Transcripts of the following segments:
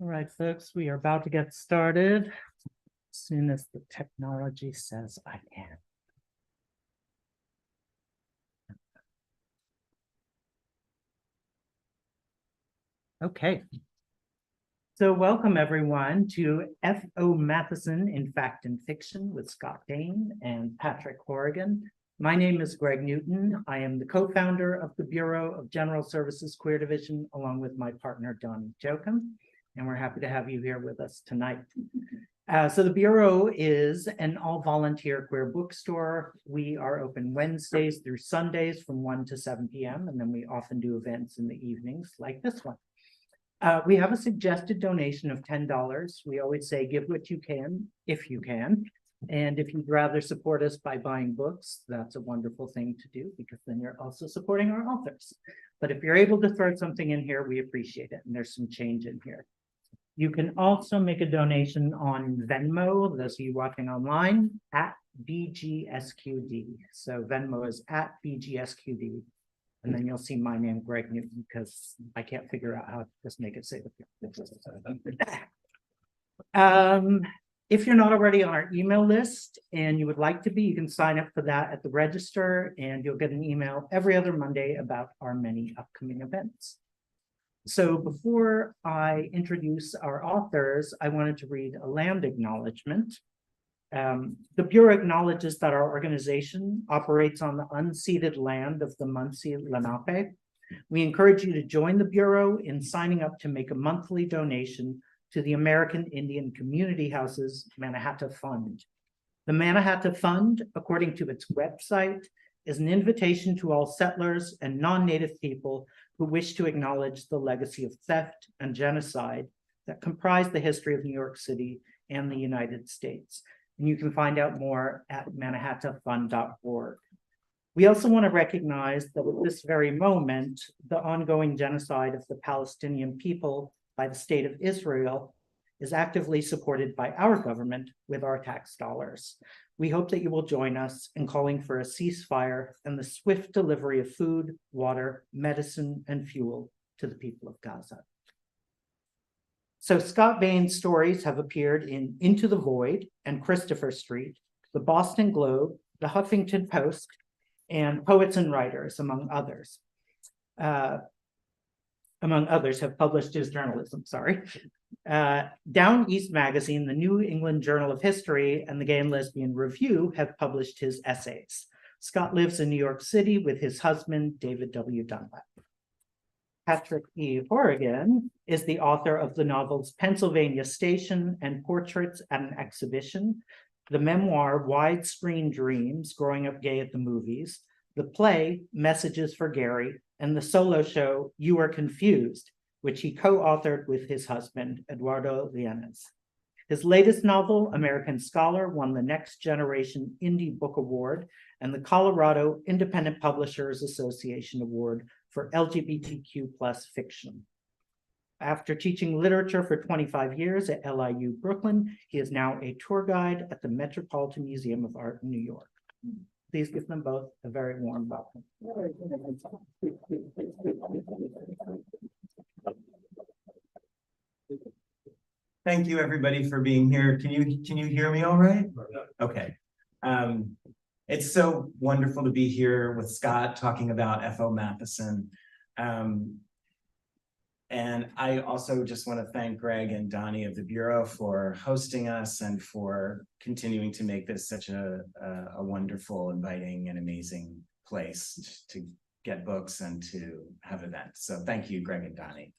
All right, folks, we are about to get started as soon as the technology says I can. Okay. So welcome everyone to F.O. Matthiessen in Fact and Fiction with Scott Bain and Patrick Horrigan. My name is Greg Newton. I am the co-founder of the Bureau of General Services Queer Division, along with my partner, Donnie Jochum, and we're happy to have you here with us tonight. So the Bureau is an all-volunteer queer bookstore. We are open Wednesdays through Sundays from 1 to 7 p.m., and then we often do events in the evenings like this one. We have a suggested donation of $10. We always say give what you can, if you can. And if you'd rather support us by buying books, that's a wonderful thing to do because then you're also supporting our authors. But if you're able to throw something in here, we appreciate it. And there's some change in here. You can also make a donation on Venmo, those of you watching online, at BGSQD. So Venmo is at BGSQD. And then you'll see my name, Greg Newton, because I can't figure out how to just make it say the if you're not already on our email list and you would like to be, you can sign up for that at the register and you'll get an email every other Monday about our many upcoming events. So before I introduce our authors, I wanted to read a land acknowledgement. The Bureau acknowledges that our organization operates on the unceded land of the Munsee Lenape. We encourage you to join the Bureau in signing up to make a monthly donation to the American Indian Community Houses Mannahatta Fund. The Mannahatta Fund, according to its website, is an invitation to all settlers and non-native people who wish to acknowledge the legacy of theft and genocide that comprise the history of New York City and the United States. And you can find out more at mannahattafund.org. We also want to recognize that at this very moment, the ongoing genocide of the Palestinian people by the state of Israel is actively supported by our government with our tax dollars. We hope that you will join us in calling for a ceasefire and the swift delivery of food, water, medicine, and fuel to the people of Gaza. So Scott Bain's stories have appeared in Into the Void and Christopher Street, the Boston Globe, the Huffington Post, and Poets and Writers, among others. Have published his journalism, Down East Magazine, the New England Journal of History, and the Gay and Lesbian Review have published his essays. Scott lives in New York City with his husband, David W. Dunlap. Patrick E. Horrigan is the author of the novels Pennsylvania Station and Portraits at an Exhibition, the memoir Widescreen Dreams, Growing Up Gay at the Movies, the play Messages for Gary, and the solo show You Are Confused, which he co-authored with his husband, Eduardo Lienes. His latest novel, American Scholar, won the Next Generation Indie Book Award and the Colorado Independent Publishers Association Award for LGBTQ+ fiction. After teaching literature for 25 years at LIU Brooklyn, he is now a tour guide at the Metropolitan Museum of Art in New York. Please give them both a very warm welcome. Thank you, everybody, for being here. Can you hear me all right? Okay. It's so wonderful to be here with Scott talking about F.O. Matthiessen. And I also just want to thank Greg and Donnie of the Bureau for hosting us and for continuing to make this such a wonderful, inviting, and amazing place to get books and to have events. So thank you, Greg and Donnie.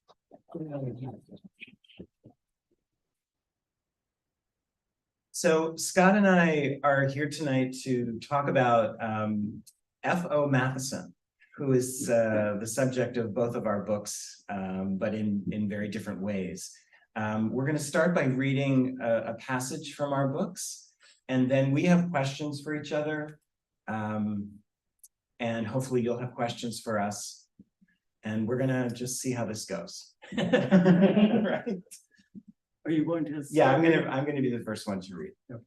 So Scott and I are here tonight to talk about F.O. Matthiessen, who is the subject of both of our books, but in very different ways. We're going to start by reading a passage from our books, and then we have questions for each other, and hopefully you'll have questions for us, and we're going to just see how this goes. Right? Are you going to? Yeah, I'm gonna be the first one to read. Okay.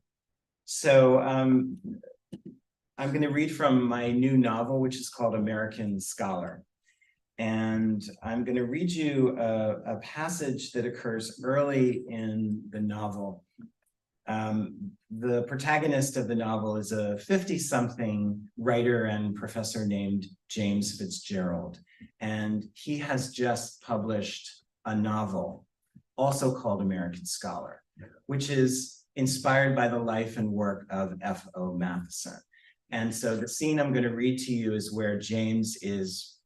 So I'm going to read from my new novel, which is called American Scholar. And I'm going to read you a passage that occurs early in the novel. The protagonist of the novel is a 50-something writer and professor named James Fitzgerald. And he has just published a novel, also called American Scholar, which is inspired by the life and work of F.O. Matthiessen. And so the scene I'm going to read to you is where James is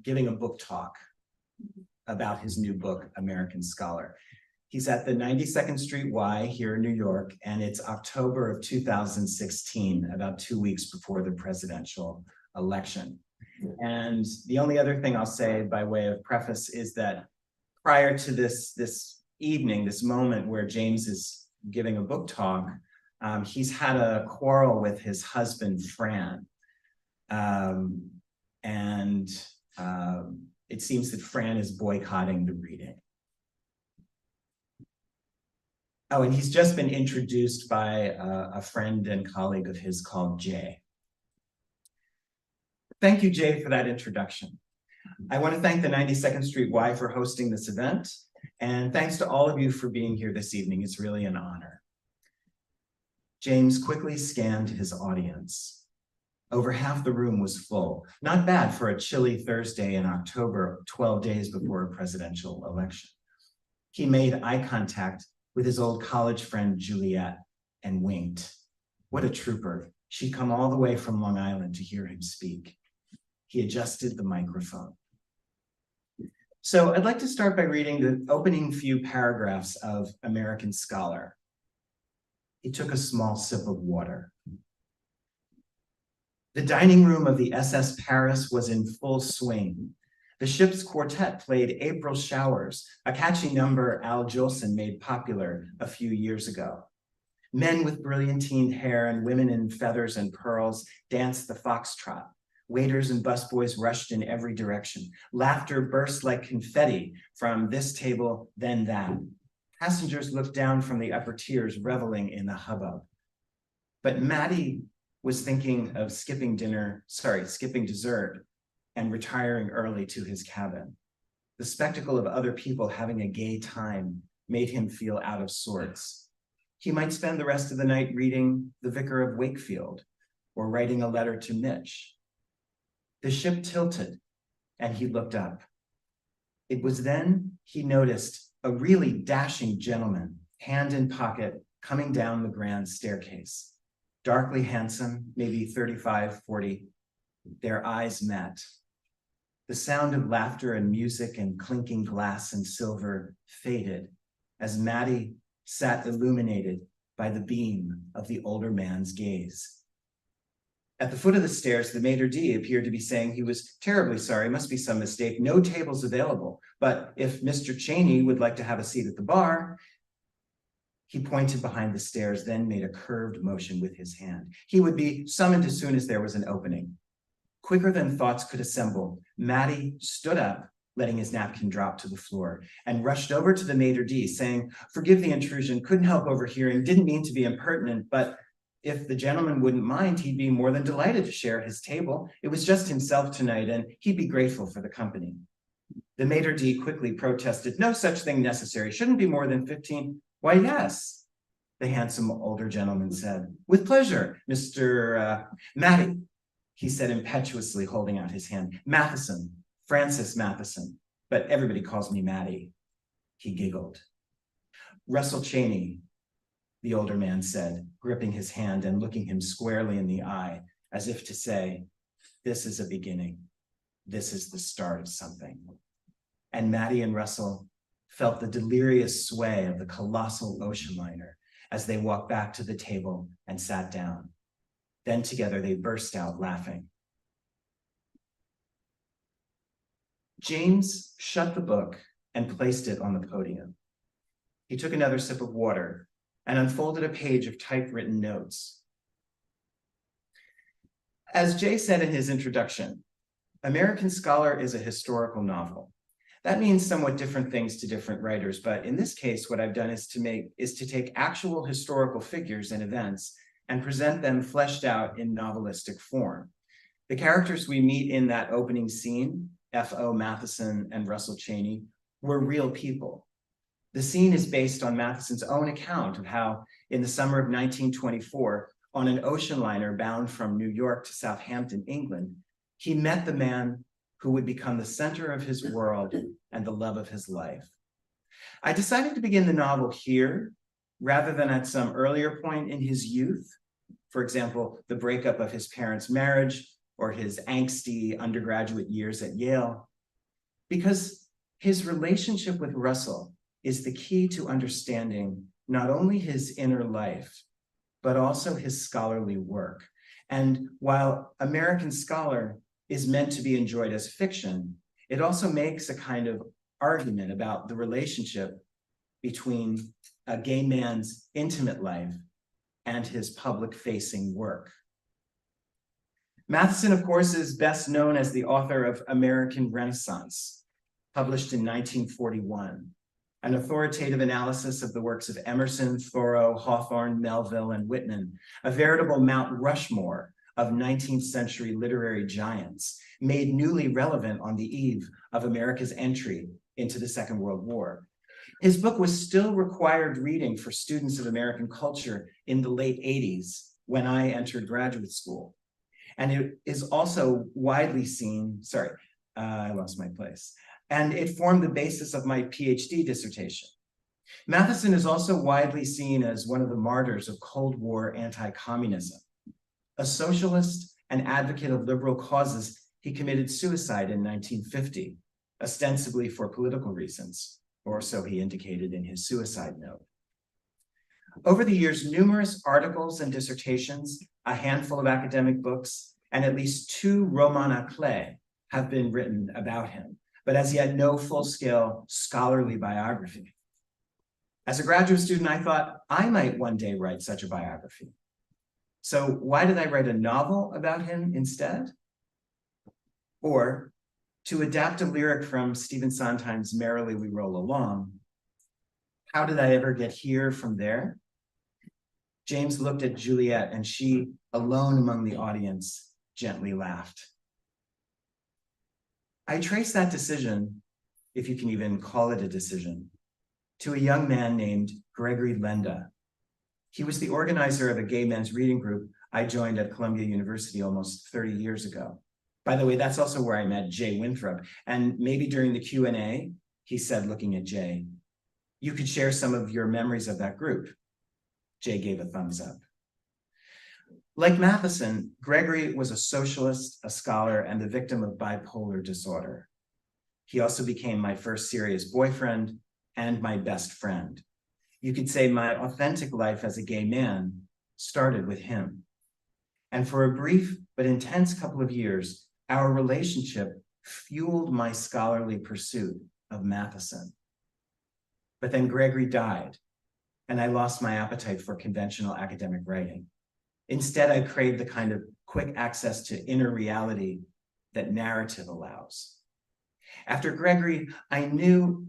giving a book talk about his new book, American Scholar. He's at the 92nd Street Y here in New York, and it's October of 2016, about 2 weeks before the presidential election. And the only other thing I'll say by way of preface is that prior to this evening, this moment where James is giving a book talk, he's had a quarrel with his husband, Fran. It seems that Fran is boycotting the reading. Oh, and he's just been introduced by a friend and colleague of his called Jay. Thank you, Jay, for that introduction. I want to thank the 92nd Street Y for hosting this event, and thanks to all of you for being here this evening. It's really an honor. James quickly scanned his audience. Over half the room was full. Not bad for a chilly Thursday in October, 12 days before a presidential election. He made eye contact with his old college friend, Juliet, and winked. What a trooper. She'd come all the way from Long Island to hear him speak. He adjusted the microphone. So I'd like to start by reading the opening few paragraphs of American Scholar. He took a small sip of water. The dining room of the SS Paris was in full swing. The ship's quartet played April Showers, a catchy number Al Jolson made popular a few years ago. Men with brilliantine hair and women in feathers and pearls danced the foxtrot. Waiters and busboys rushed in every direction. Laughter burst like confetti from this table, then that. Passengers looked down from the upper tiers, reveling in the hubbub. But Mattie was thinking of skipping dessert and retiring early to his cabin. The spectacle of other people having a gay time made him feel out of sorts. He might spend the rest of the night reading The Vicar of Wakefield or writing a letter to Mitch. The ship tilted and he looked up. It was then he noticed a really dashing gentleman, hand in pocket, coming down the grand staircase. Darkly handsome, maybe 35, 40, their eyes met. The sound of laughter and music and clinking glass and silver faded as Mattie sat illuminated by the beam of the older man's gaze. At the foot of the stairs, the maitre d' appeared to be saying he was terribly sorry, must be some mistake, no tables available, but if Mr. Cheney would like to have a seat at the bar. He pointed behind the stairs, then made a curved motion with his hand. He would be summoned as soon as there was an opening. Quicker than thoughts could assemble, Mattie stood up, letting his napkin drop to the floor, and rushed over to the maitre d', saying, "Forgive the intrusion, couldn't help overhearing, didn't mean to be impertinent, but if the gentleman wouldn't mind, he'd be more than delighted to share his table. It was just himself tonight, and he'd be grateful for the company." The maitre d' quickly protested, "No such thing necessary, shouldn't be more than 15. "Why, yes," the handsome older gentleman said. "With pleasure, Mr. Mattie," he said impetuously, holding out his hand. "Matthiessen, Francis Matthiessen, but everybody calls me Mattie." He giggled. "Russell Cheney," the older man said, gripping his hand and looking him squarely in the eye, as if to say, "This is a beginning. This is the start of something." And Mattie and Russell felt the delirious sway of the colossal ocean liner as they walked back to the table and sat down. Then together they burst out laughing. James shut the book and placed it on the podium. He took another sip of water and unfolded a page of typewritten notes. As Jay said in his introduction, American Scholar is a historical novel. That means somewhat different things to different writers, but in this case, what I've done is to take actual historical figures and events and present them fleshed out in novelistic form. The characters we meet in that opening scene, F.O. Matthiessen and Russell Cheney, were real people. The scene is based on Mathiessen's own account of how, in the summer of 1924, on an ocean liner bound from New York to Southampton, England, he met the man who would become the center of his world and the love of his life. I decided to begin the novel here rather than at some earlier point in his youth. For example, the breakup of his parents' marriage or his angsty undergraduate years at Yale, because his relationship with Russell is the key to understanding not only his inner life, but also his scholarly work. And while American Scholar is meant to be enjoyed as fiction, it also makes a kind of argument about the relationship between a gay man's intimate life and his public-facing work. Matthiessen, of course, is best known as the author of American Renaissance, published in 1941, an authoritative analysis of the works of Emerson, Thoreau, Hawthorne, Melville, and Whitman, a veritable Mount Rushmore of 19th century literary giants, made newly relevant on the eve of America's entry into the Second World War. His book was still required reading for students of American culture in the late 80s when I entered graduate school. And it is also widely seen, I lost my place. And it formed the basis of my PhD dissertation. Matthiessen is also widely seen as one of the martyrs of Cold War anti-communism. A socialist and advocate of liberal causes, he committed suicide in 1950, ostensibly for political reasons, or so he indicated in his suicide note. Over the years, numerous articles and dissertations, a handful of academic books, and at least 2 romans à clef have been written about him, but as yet no full-scale scholarly biography. As a graduate student, I thought I might one day write such a biography. So why did I write a novel about him instead? Or, to adapt a lyric from Stephen Sondheim's Merrily We Roll Along, how did I ever get here from there? James looked at Juliet, and she, alone among the audience, gently laughed. I trace that decision, if you can even call it a decision, to a young man named Gregory Lenda. He was the organizer of a gay men's reading group I joined at Columbia University almost 30 years ago. By the way, that's also where I met Jay Winthrop. And maybe during the Q&A, he said, looking at Jay, "You could share some of your memories of that group." Jay gave a thumbs up. Like Matthiessen, Gregory was a socialist, a scholar, and the victim of bipolar disorder. He also became my first serious boyfriend and my best friend. You could say my authentic life as a gay man started with him. And for a brief but intense couple of years, our relationship fueled my scholarly pursuit of Matthiessen. But then Gregory died, and I lost my appetite for conventional academic writing. Instead, I craved the kind of quick access to inner reality that narrative allows. After Gregory, I knew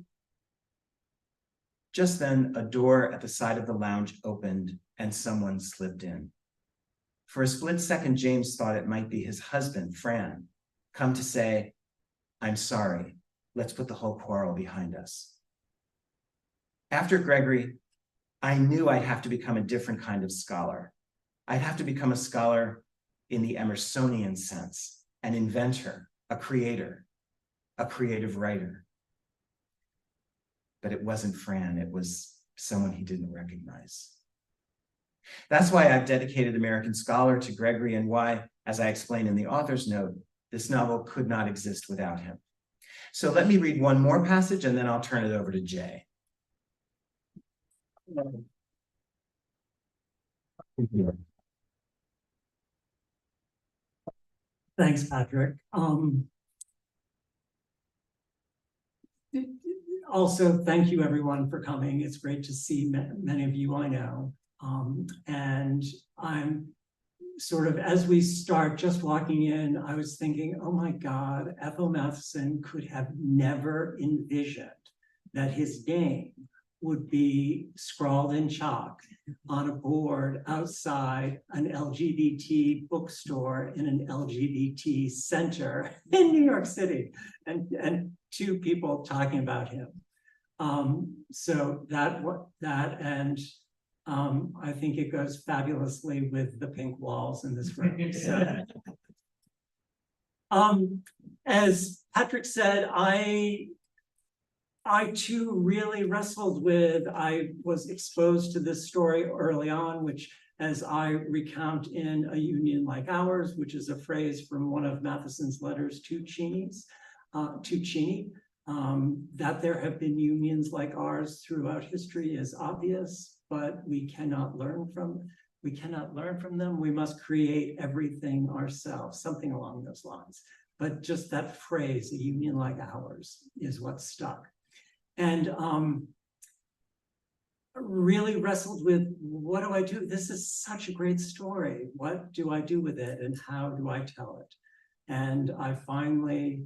just then a door at the side of the lounge opened and someone slipped in. For a split second, James thought it might be his husband, Fran, come to say, "I'm sorry, let's put the whole quarrel behind us." After Gregory, I knew I'd have to become a different kind of scholar. I'd have to become a scholar in the Emersonian sense, an inventor, a creator, a creative writer. But it wasn't Fran, it was someone he didn't recognize. That's why I've dedicated American Scholar to Gregory, and why, as I explain in the author's note, this novel could not exist without him. So let me read one more passage and then I'll turn it over to Jay. Thanks, Patrick. Also, thank you everyone for coming. It's great to see many of you I know. And I'm sort of, as we start just walking in, I was thinking, oh my God, F.O. Matthiessen could have never envisioned that his name would be scrawled in chalk on a board outside an LGBT bookstore in an LGBT center in New York City, and two people talking about him. So that and I think it goes fabulously with the pink walls in this room. So, as Patrick said, I too really wrestled with, I was exposed to this story early on, which as I recount in A Union Like Ours, which is a phrase from one of Mathiessen's letters to Cheney, that there have been unions like ours throughout history is obvious, but we cannot learn from them. We must create everything ourselves, something along those lines. But just that phrase, a union like ours, is what stuck. And really wrestled with, what do I do? This is such a great story. What do I do with it, and how do I tell it? And I finally,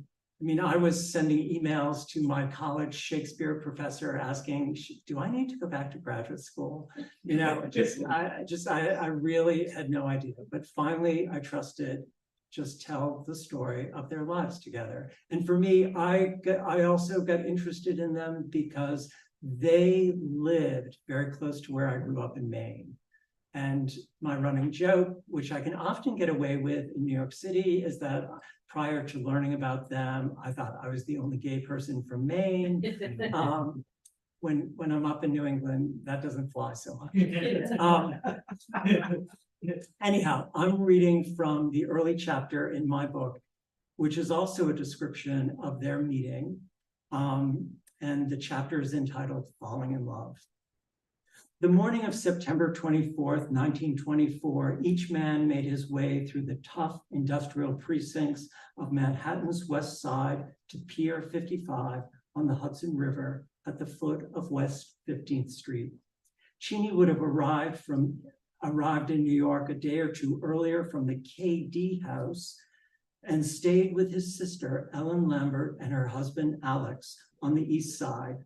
I was sending emails to my college Shakespeare professor asking, do I need to go back to graduate school? I really had no idea. But finally, I trusted, just tell the story of their lives together. And for me, I also got interested in them because they lived very close to where I grew up in Maine. And my running joke, which I can often get away with in New York City, is that prior to learning about them, I thought I was the only gay person from Maine. When I'm up in New England, that doesn't fly so much. Anyhow, I'm reading from the early chapter in my book, which is also a description of their meeting. And the chapter is entitled Falling in Love. The morning of September 24th, 1924, each man made his way through the tough industrial precincts of Manhattan's West Side to Pier 55 on the Hudson River at the foot of West 15th Street. Cheney would have arrived in New York a day or two earlier from the KD house and stayed with his sister, Ellen Lambert, and her husband, Alex, on the East Side.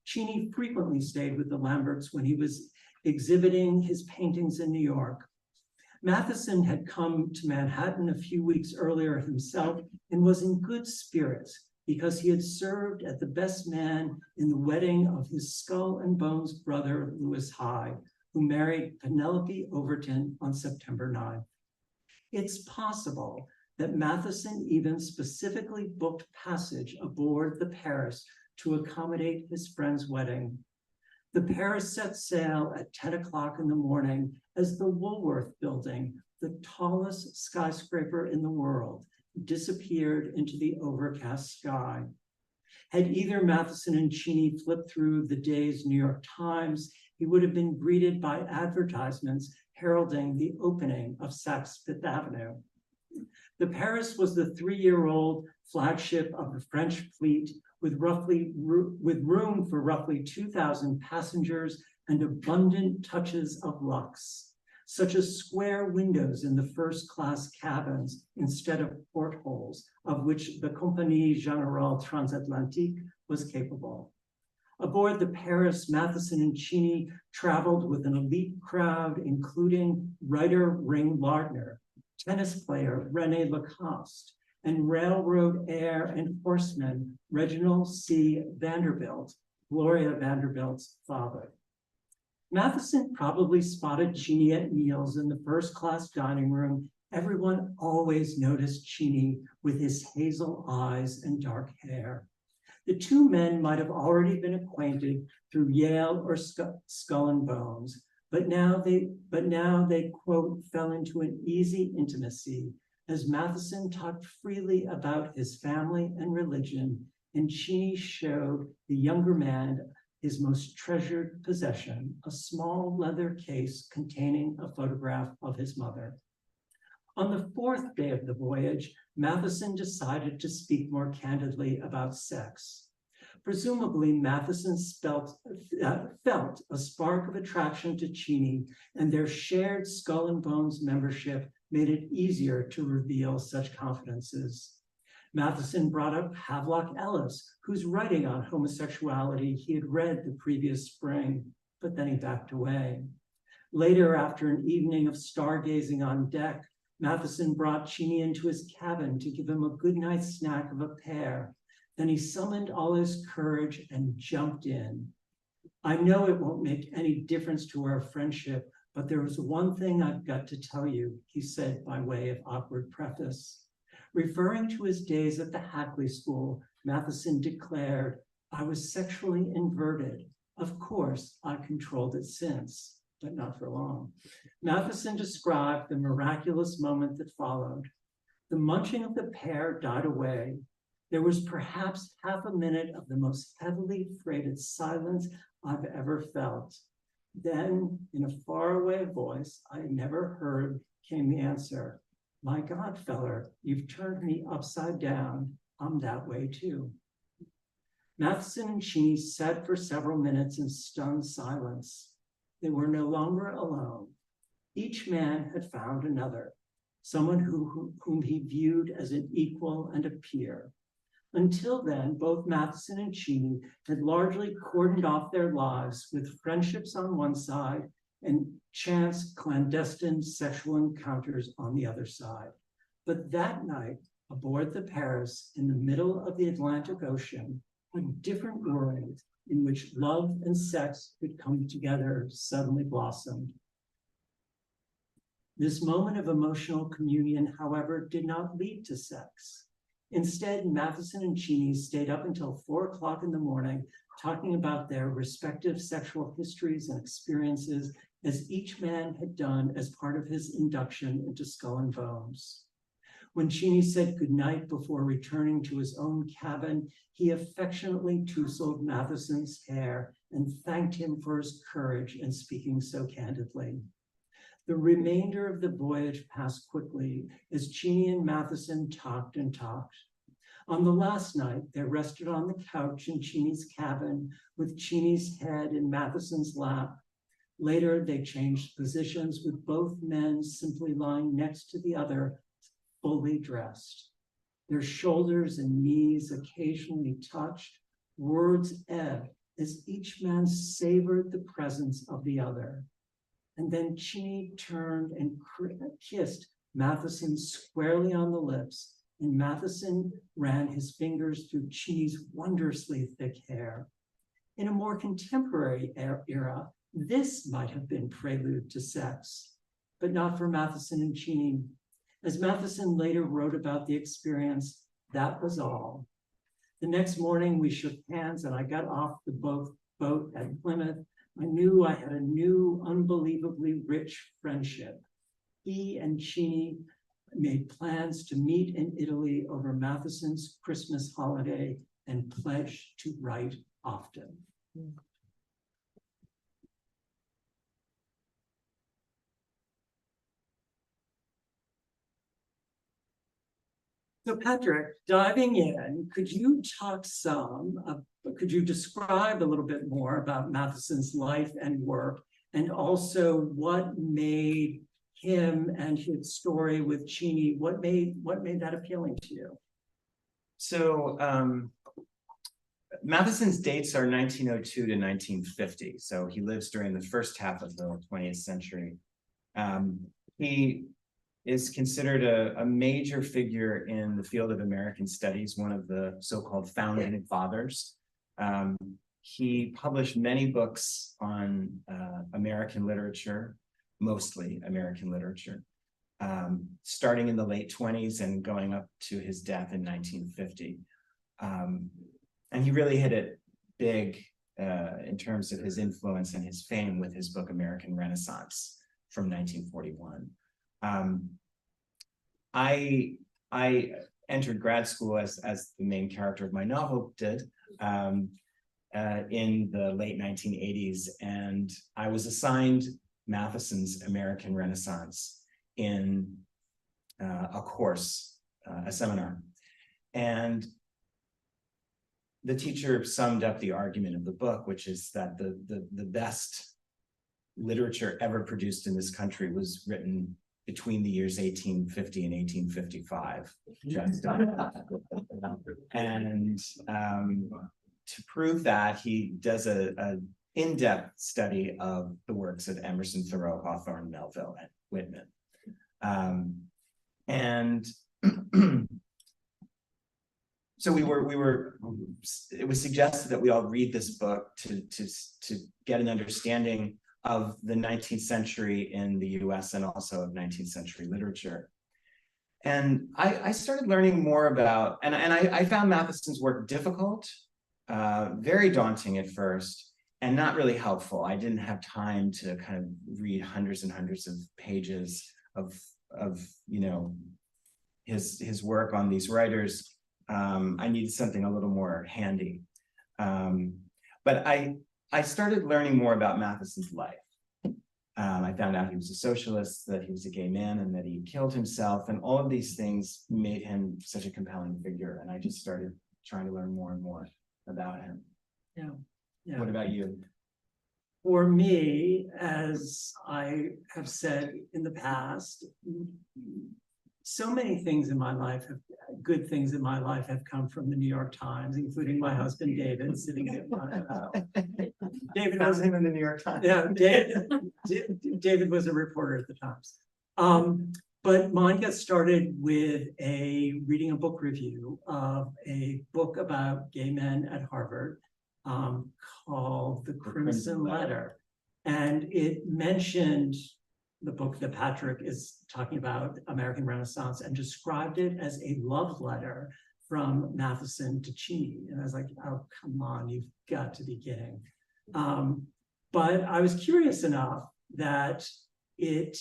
Cheney frequently stayed with the Lamberts when he was exhibiting his paintings in New York. Matthiessen had come to Manhattan a few weeks earlier himself and was in good spirits because he had served as the best man in the wedding of his skull and bones brother, Louis Hyde, who married Penelope Overton on September 9th. It's possible that Matthiessen even specifically booked passage aboard the Paris to accommodate his friend's wedding. The Paris set sail at 10 o'clock in the morning as the Woolworth Building, the tallest skyscraper in the world, disappeared into the overcast sky. Had either Matthiessen and Cheney flipped through the day's New York Times, he would have been greeted by advertisements heralding the opening of Saks Fifth Avenue. The Paris was the 3-year-old flagship of the French fleet with room for roughly 2,000 passengers and abundant touches of luxe, such as square windows in the first-class cabins instead of portholes, of which the Compagnie Générale Transatlantique was capable. Aboard the Paris, Matthiessen and Cheney traveled with an elite crowd, including writer Ring Lardner, tennis player René Lacoste, and railroad heir and horseman Reginald C. Vanderbilt, Gloria Vanderbilt's father. Matthiessen probably spotted Cheney at meals in the first-class dining room. Everyone always noticed Cheney with his hazel eyes and dark hair. The two men might have already been acquainted through Yale or Skull and Bones, but now they, quote, fell into an easy intimacy as Matthiessen talked freely about his family and religion, and Cheney showed the younger man his most treasured possession, a small leather case containing a photograph of his mother. On the 4th day of the voyage, Matthiessen decided to speak more candidly about sex. Presumably, Matthiessen felt a spark of attraction to Cheney, and their shared Skull and Bones membership made it easier to reveal such confidences. Matthiessen brought up Havelock Ellis, whose writing on homosexuality he had read the previous spring, but then he backed away. Later, after an evening of stargazing on deck, Matthiessen brought Cheney into his cabin to give him a good night's snack of a pear. Then he summoned all his courage and jumped in. I know it won't make any difference to our friendship, but there was one thing I've got to tell you, he said by way of awkward preface. Referring to his days at the Hackley School, Matthiessen declared, I was sexually inverted. Of course, I've controlled it since, but not for long. Matthiessen described the miraculous moment that followed. The munching of the pear died away. There was perhaps half a minute of the most heavily freighted silence I've ever felt. Then, in a faraway voice I had never heard, came the answer. My God, feller, you've turned me upside down. I'm that way too. Matthiessen and Cheney sat for several minutes in stunned silence. They were no longer alone. Each man had found another, someone whom he viewed as an equal and a peer. Until then, both Matthiessen and Cheney had largely cordoned off their lives with friendships on one side and chance clandestine sexual encounters on the other side. But that night, aboard the Paris, in the middle of the Atlantic Ocean, a different world in which love and sex could come together suddenly blossomed. This moment of emotional communion, however, did not lead to sex. Instead, Matthiessen and Cheney stayed up until 4 o'clock in the morning, talking about their respective sexual histories and experiences, as each man had done as part of his induction into Skull and Bones. When Cheney said goodnight before returning to his own cabin, he affectionately tousled Mathiessen's hair and thanked him for his courage in speaking so candidly. The remainder of the voyage passed quickly as Cheney and Matthiessen talked and talked. On the last night, they rested on the couch in Cheney's cabin with Cheney's head in Mathiessen's lap. Later, they changed positions with both men simply lying next to the other, fully dressed. Their shoulders and knees occasionally touched. Words ebbed as each man savored the presence of the other. And then Cheney turned and kissed Matthiessen squarely on the lips, and Matthiessen ran his fingers through Cheney's wondrously thick hair. In a more contemporary era, this might have been prelude to sex, but not for Matthiessen and Cheney. As Matthiessen later wrote about the experience, that was all. The next morning, we shook hands and I got off the boat at Plymouth. I knew I had a new, unbelievably rich friendship. He and Cheney made plans to meet in Italy over Mathiessen's Christmas holiday and pledged to write often. So Patrick, diving in, could you describe a little bit more about Mathiessen's life and work, and also what made him and his story with Cheney, what made that appealing to you? So Mathiessen's dates are 1902 to 1950. So he lives during the first half of the 20th century. He is considered a major figure in the field of American studies, one of the so-called founding fathers. He published many books on American literature, mostly American literature, starting in the late 20s and going up to his death in 1950. And he really hit it big in terms of his influence and his fame with his book, American Renaissance from 1941. I entered grad school as the main character of my novel did in the late 1980s, and I was assigned Mathiessen's American Renaissance in a course, a seminar. And the teacher summed up the argument of the book, which is that the best literature ever produced in this country was written between the years 1850 and 1855. And to prove that, he does a in-depth study of the works of Emerson, Thoreau, Hawthorne, Melville, and Whitman. And so it was suggested that we all read this book to get an understanding of the 19th century in the US and also of 19th century literature. And I started learning more about, and I found Mathiessen's work difficult, very daunting at first, and not really helpful. I didn't have time to kind of read hundreds and hundreds of pages of his work on these writers. I needed something a little more handy. But I started learning more about Mathiessen's life. I found out he was a socialist, that he was a gay man, and that he killed himself, and all of these things made him such a compelling figure. And I just started trying to learn more and more about him. Yeah. What about you? For me, as I have said in the past, so many things in my life good things in my life have come from the New York Times, including my husband, David, sitting here. David was him in the New York Times. Yeah, David was a reporter at the Times. But mine got started with reading a book review of a book about gay men at Harvard called The Crimson Letter. And it mentioned the book that Patrick is talking about, American Renaissance, and described it as a love letter from Matthiessen to Cheney. And I was like, oh, come on, you've got to be kidding. But I was curious enough that it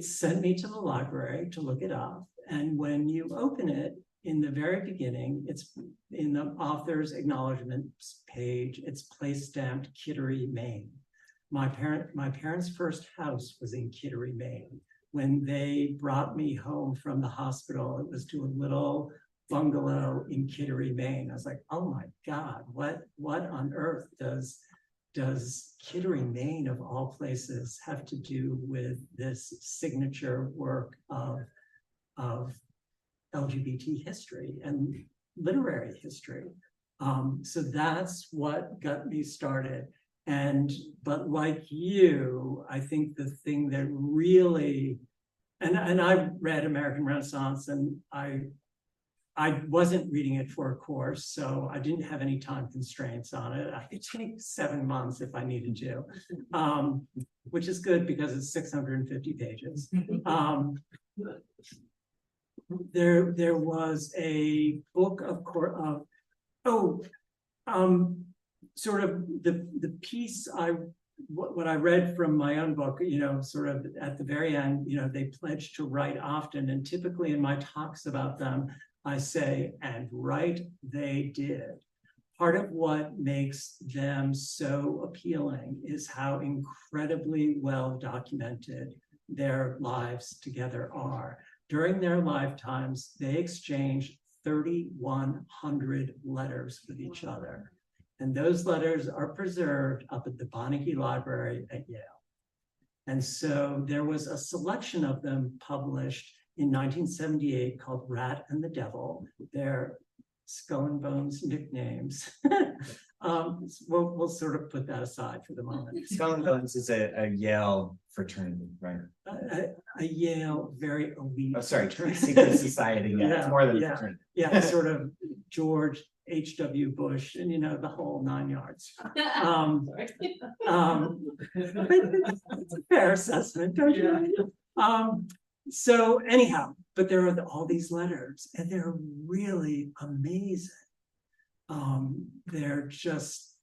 sent me to the library to look it up. And when you open it, in the very beginning, it's in the author's acknowledgments page, it's place stamped Kittery, Maine. My parents' first house was in Kittery, Maine. When they brought me home from the hospital, it was to a little bungalow in Kittery, Maine. I was like, oh my God, what on earth does Kittery, Maine, of all places, have to do with this signature work of LGBT history and literary history? So that's what got me started. But like you, I think the thing that really, and I read American Renaissance, and I wasn't reading it for a course, so I didn't have any time constraints on it. I could take 7 months if I needed to, which is good because it's 650 pages. There was a book sort of the piece what I read from my own book, sort of at the very end, they pledged to write often, and typically in my talks about them, I say, and write they did. Part of what makes them so appealing is how incredibly well documented their lives together are. During their lifetimes, they exchanged 3,100 letters with each other. And those letters are preserved up at the Bonneke Library at Yale. And so there was a selection of them published in 1978 called Rat and the Devil. They're Skull and Bones nicknames. We'll sort of put that aside for the moment. Skull and Bones is a Yale fraternity, right? A Yale, very elite. Oh, sorry, secret society. Yeah, it's more than a fraternity. Yeah, sort of George H.W. Bush, and the whole 9 yards. It's a fair assessment, don't you? So anyhow, but there are all these letters, and they're really amazing. They're just,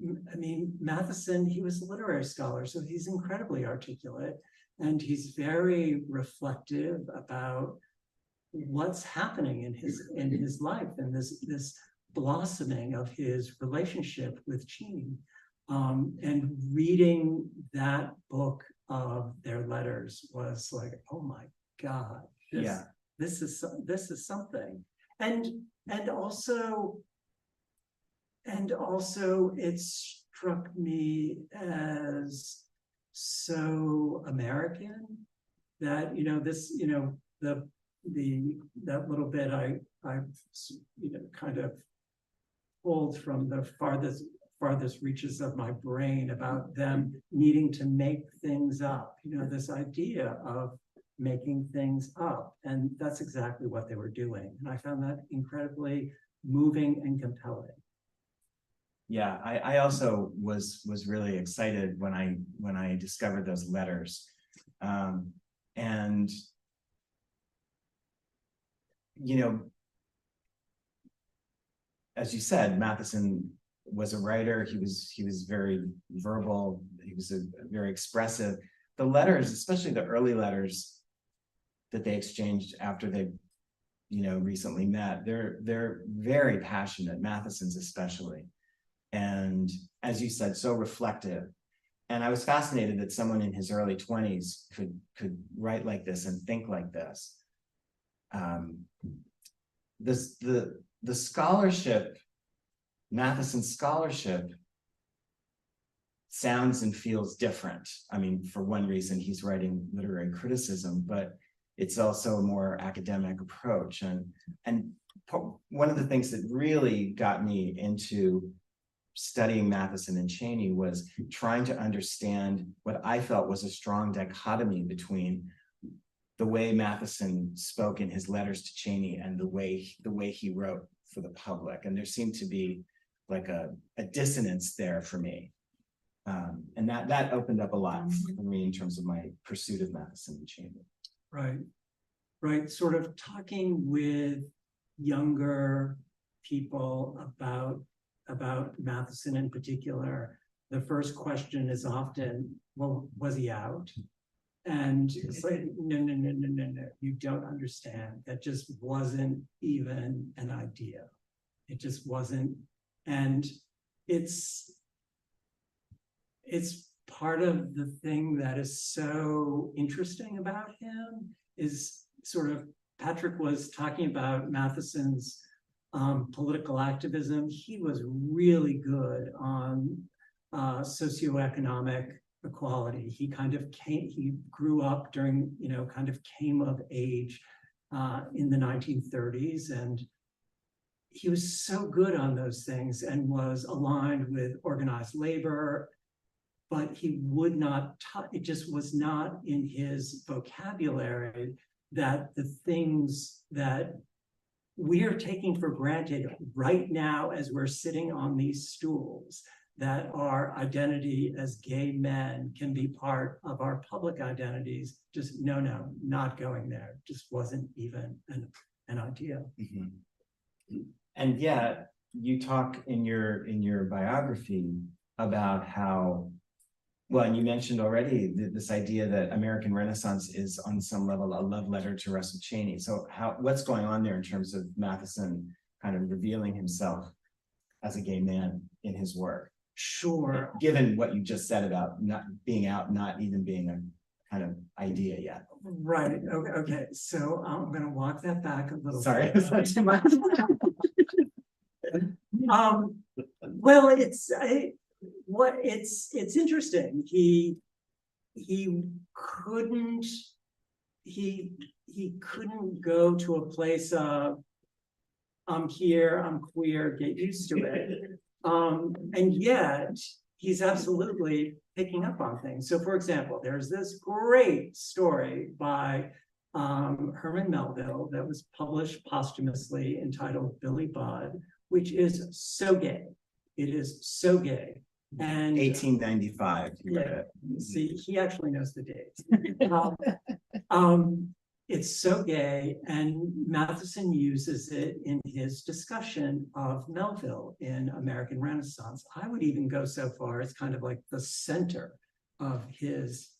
Matthiessen, he was a literary scholar, so he's incredibly articulate, and he's very reflective about what's happening in his life, and this blossoming of his relationship with Cheney. And reading that book of their letters was like, oh my God, this is something. And also it struck me as so American that, this, that little bit I kind of pulled from the farthest reaches of my brain about them needing to make things up, this idea of making things up. And that's exactly what they were doing. And I found that incredibly moving and compelling. Yeah, I also was really excited when I discovered those letters. And as you said, Matthiessen was a writer. He was very verbal. He was very expressive. The letters, especially the early letters that they exchanged after they, recently met, they're very passionate. Mathiessen's especially, and as you said, so reflective. And I was fascinated that someone in his early 20s could write like this and think like this. The scholarship, Mathiessen's scholarship, sounds and feels different. I mean, for one reason, he's writing literary criticism, but it's also a more academic approach. And one of the things that really got me into studying Matthiessen and Cheney was trying to understand what I felt was a strong dichotomy between the way Matthiessen spoke in his letters to Cheney and the way he wrote for the public. And there seemed to be like a dissonance there for me. And that opened up a lot for me in terms of my pursuit of Matthiessen and Cheney. Right. Sort of talking with younger people about Matthiessen in particular, the first question is often, well, was he out? And it's like, no, you don't understand. That just wasn't even an idea. It just wasn't. And it's part of the thing that is so interesting about him is sort of, Patrick was talking about Mathiessen's political activism. He was really good on socioeconomic equality. He grew up during, kind of came of age in the 1930s, and he was so good on those things and was aligned with organized labor, but he would not, it just was not in his vocabulary that the things that we are taking for granted right now as we're sitting on these stools, that our identity as gay men can be part of our public identities, just no, not going there. Just wasn't even an idea. Mm-hmm. And yet you talk in your biography about how, well, and you mentioned already this idea that American Renaissance is on some level a love letter to Russell Cheney. So what's going on there in terms of Matthiessen kind of revealing himself as a gay man in his work? Sure. Given what you just said about not being out, not even being a kind of idea yet. Right. Okay. So I'm going to walk that back a little. Sorry. bit. Well, it's interesting. He couldn't go to a place of I'm here, I'm queer, get used to it. And yet he's absolutely picking up on things. So for example, there's this great story by Herman Melville that was published posthumously entitled Billy Budd, which is so gay. It is so gay. And 1895. Yeah, see, he actually knows the dates. It's so gay, and Matthiessen uses it in his discussion of Melville in American Renaissance. I would even go so far as kind of like the center of his,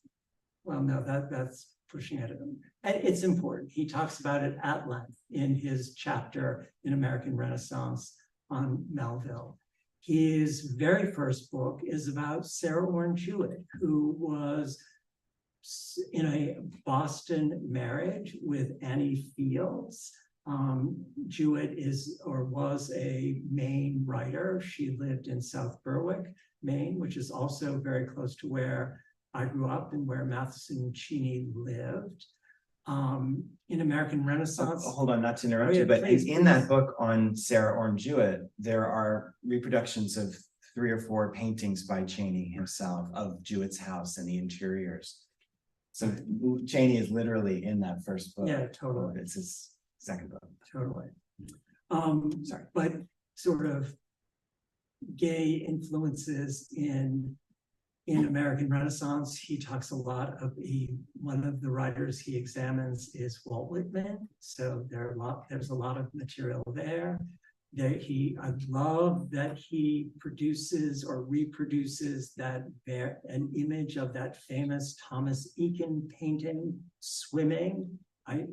well, no, that's pushing it. It's important. He talks about it at length in his chapter in American Renaissance on Melville. His very first book is about Sarah Orne Jewett, who was in a Boston marriage with Annie Fields. Jewett was a Maine writer. She lived in South Berwick, Maine, which is also very close to where I grew up and where Matthiessen and Cheney lived. In American Renaissance. Hold on, not to interrupt Oh, yeah, you, but please, in that book on Sarah Orne Jewett, there are reproductions of 3 or 4 paintings by Cheney himself of Jewett's house and the interiors. So Cheney is literally in that first book. Yeah, totally. It's his second book. Totally. Sorry. But sort of gay influences in American Renaissance, he talks a lot of one of the writers he examines is Walt Whitman. So there's a lot of material there. I love that he produces or reproduces an image of that famous Thomas Eakin painting, Swimming. I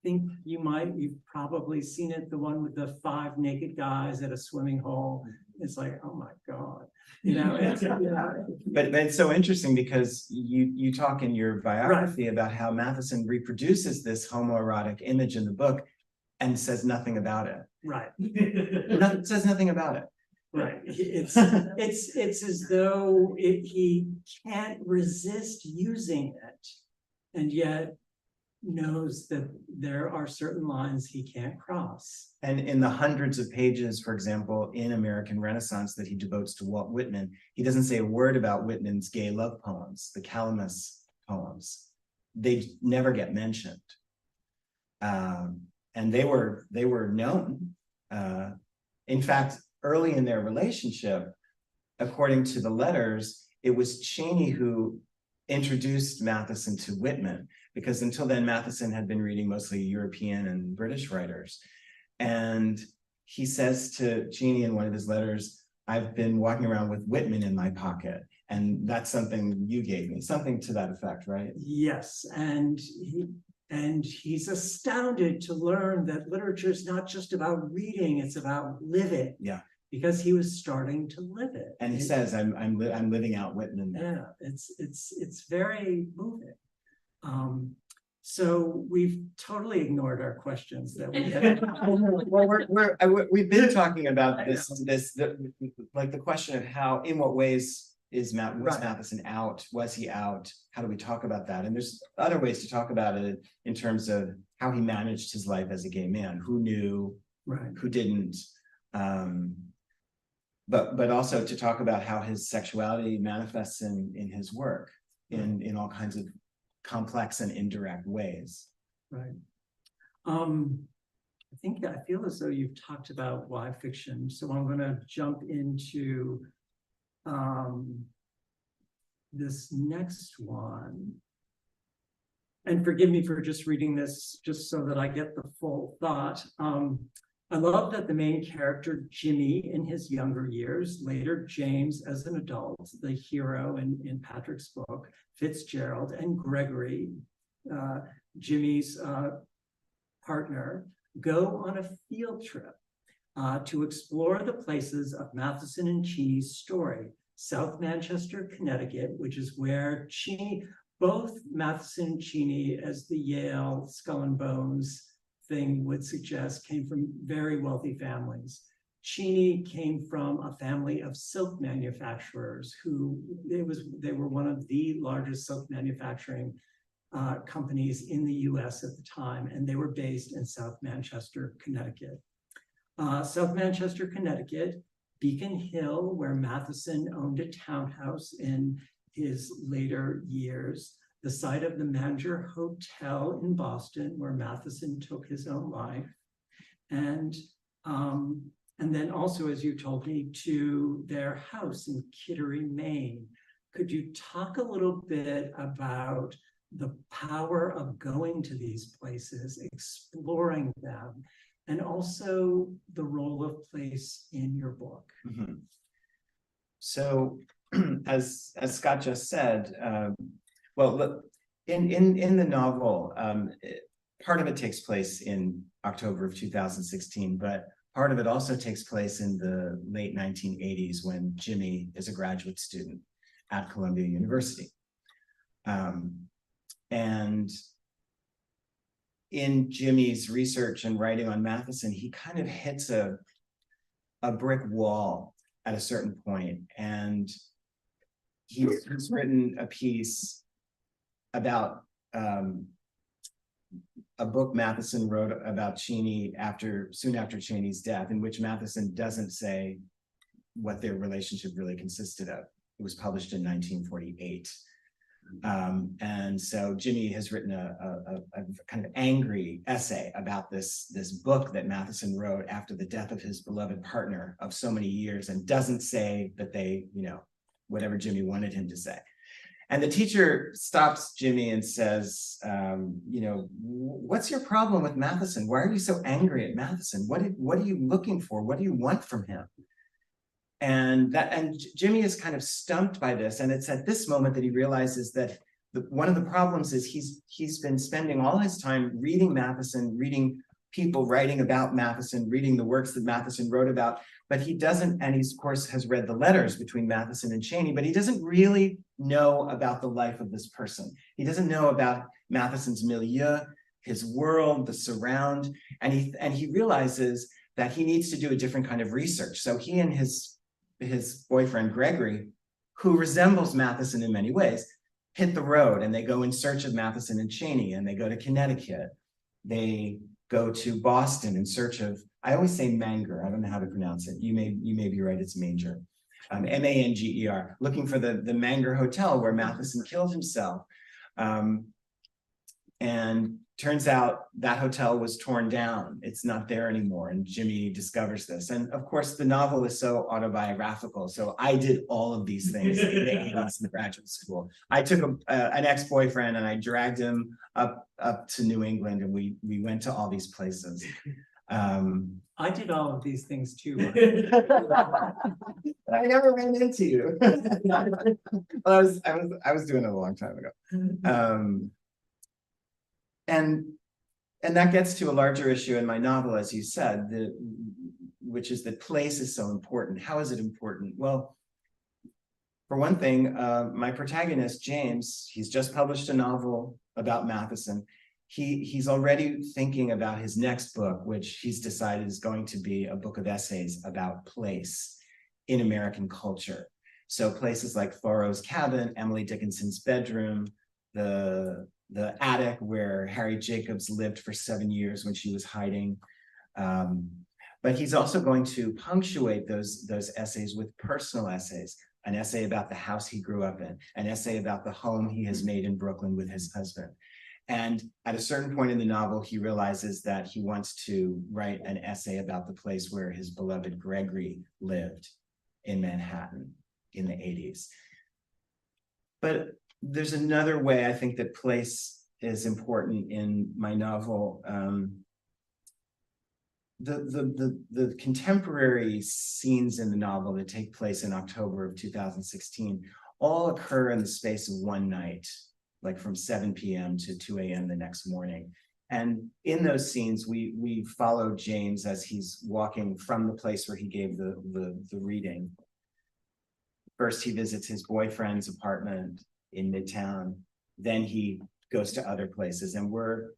think you've probably seen it, the one with the 5 naked guys at a swimming hole. It's like, oh my God. But it's so interesting because you talk in your biography about how Matthiessen reproduces this homoerotic image in the book and says nothing about it. Right. Says nothing about it. Right. It's as though he can't resist using it, and yet knows that there are certain lines he can't cross. And in the hundreds of pages, for example, in American Renaissance that he devotes to Walt Whitman, he doesn't say a word about Whitman's gay love poems, the Calamus poems. They never get mentioned. And they were known. In fact, early in their relationship, according to the letters, it was Cheney who introduced Matthiessen to Whitman, because until then, Matthiessen had been reading mostly European and British writers. And he says to Cheney in one of his letters, I've been walking around with Whitman in my pocket. And that's something you gave me, something to that effect, right? Yes, and he's astounded to learn that literature is not just about reading, it's about living. Yeah. Because he was starting to live it. And he says, I'm living out Whitman. Yeah, it's very moving. So we've totally ignored our questions that we had. Well, we've been talking about like the question of how, in what ways was Matthiessen out? Was he out? How do we talk about that? And there's other ways to talk about it in terms of how he managed his life as a gay man, who knew, who didn't. But also to talk about how his sexuality manifests in his work in all kinds of complex and indirect ways. Right. I feel as though you've talked about why fiction, so I'm going to jump into this next one. And forgive me for just reading this, just so that I get the full thought. I love that the main character, Jimmy, in his younger years, later James as an adult, the hero in Patrick's book, Fitzgerald, and Gregory, Jimmy's partner, go on a field trip to explore the places of Matthiessen and Cheney's story. South Manchester, Connecticut, which is where both Matthiessen and Cheney, as the Yale Skull and Bones thing would suggest, came from very wealthy families. Cheney came from a family of silk manufacturers they were one of the largest silk manufacturing companies in the US at the time, and they were based in South Manchester, Connecticut. South Manchester, Connecticut, Beacon Hill, where Matthiessen owned a townhouse in his later years, the site of the Manager Hotel in Boston, where Matthiessen took his own life, and then also, as you told me, to their house in Kittery, Maine. Could you talk a little bit about the power of going to these places, exploring them, and also the role of place in your book? Mm-hmm. So, as Scott just said, well, look, in the novel, part of it takes place in October of 2016, but part of it also takes place in the late 1980s when Jimmy is a graduate student at Columbia University. And in Jimmy's research and writing on Matthiessen, he kind of hits a brick wall at a certain point, and he's written a piece about a book Matthiessen wrote about Cheney soon after Cheney's death, in which Matthiessen doesn't say what their relationship really consisted of. It was published in 1948. And so Jimmy has written a kind of angry essay about this book that Matthiessen wrote after the death of his beloved partner of so many years, and doesn't say that they, whatever Jimmy wanted him to say. And the teacher stops Jimmy and says, what's your problem with Matthiessen? Why are you so angry at Matthiessen? What are you looking for? What do you want from him? And Jimmy is kind of stumped by this. And it's at this moment that he realizes that one of the problems is he's been spending all his time reading Matthiessen, reading people writing about Matthiessen, reading the works that Matthiessen wrote about, but he doesn't, and he of course has read the letters between Matthiessen and Cheney, but he doesn't really know about the life of this person. He doesn't know about Mathiessen's milieu, his world, the surround, and he realizes that he needs to do a different kind of research. So he and his boyfriend Gregory, who resembles Matthiessen in many ways, hit the road, and they go in search of Matthiessen and Cheney, and they go to Connecticut. They go to Boston in search of, I always say Manger, I don't know how to pronounce it. You may be right, it's Manger. M-A-N-G-E-R, looking for the Manger Hotel where Matthiessen killed himself. And turns out that hotel was torn down. It's not there anymore. And Jimmy discovers this. And of course, the novel is so autobiographical. So I did all of these things in the 80s in graduate school. I took an ex-boyfriend and I dragged him up to New England, and we went to all these places. I did all of these things too. I never ran into you. Well, I was doing it a long time ago. And that gets to a larger issue in my novel, as you said, which is that place is so important. How is it important? Well, for one thing, my protagonist, James, he's just published a novel about Matthiessen. He's already thinking about his next book, which he's decided is going to be a book of essays about place in American culture. So places like Thoreau's cabin, Emily Dickinson's bedroom, the attic where Harry Jacobs lived for 7 years when she was hiding. But he's also going to punctuate those essays with personal essays, an essay about the house he grew up in, an essay about the home he has made in Brooklyn with his husband. And at a certain point in the novel, he realizes that he wants to write an essay about the place where his beloved Gregory lived in Manhattan in the 80s. But there's another way I think that place is important in my novel. The contemporary scenes in the novel that take place in October of 2016 all occur in the space of one night, like from 7 p.m. to 2 a.m. the next morning. And in those scenes, we follow James as he's walking from the place where he gave the reading. First, he visits his boyfriend's apartment in Midtown. Then he goes to other places, and we're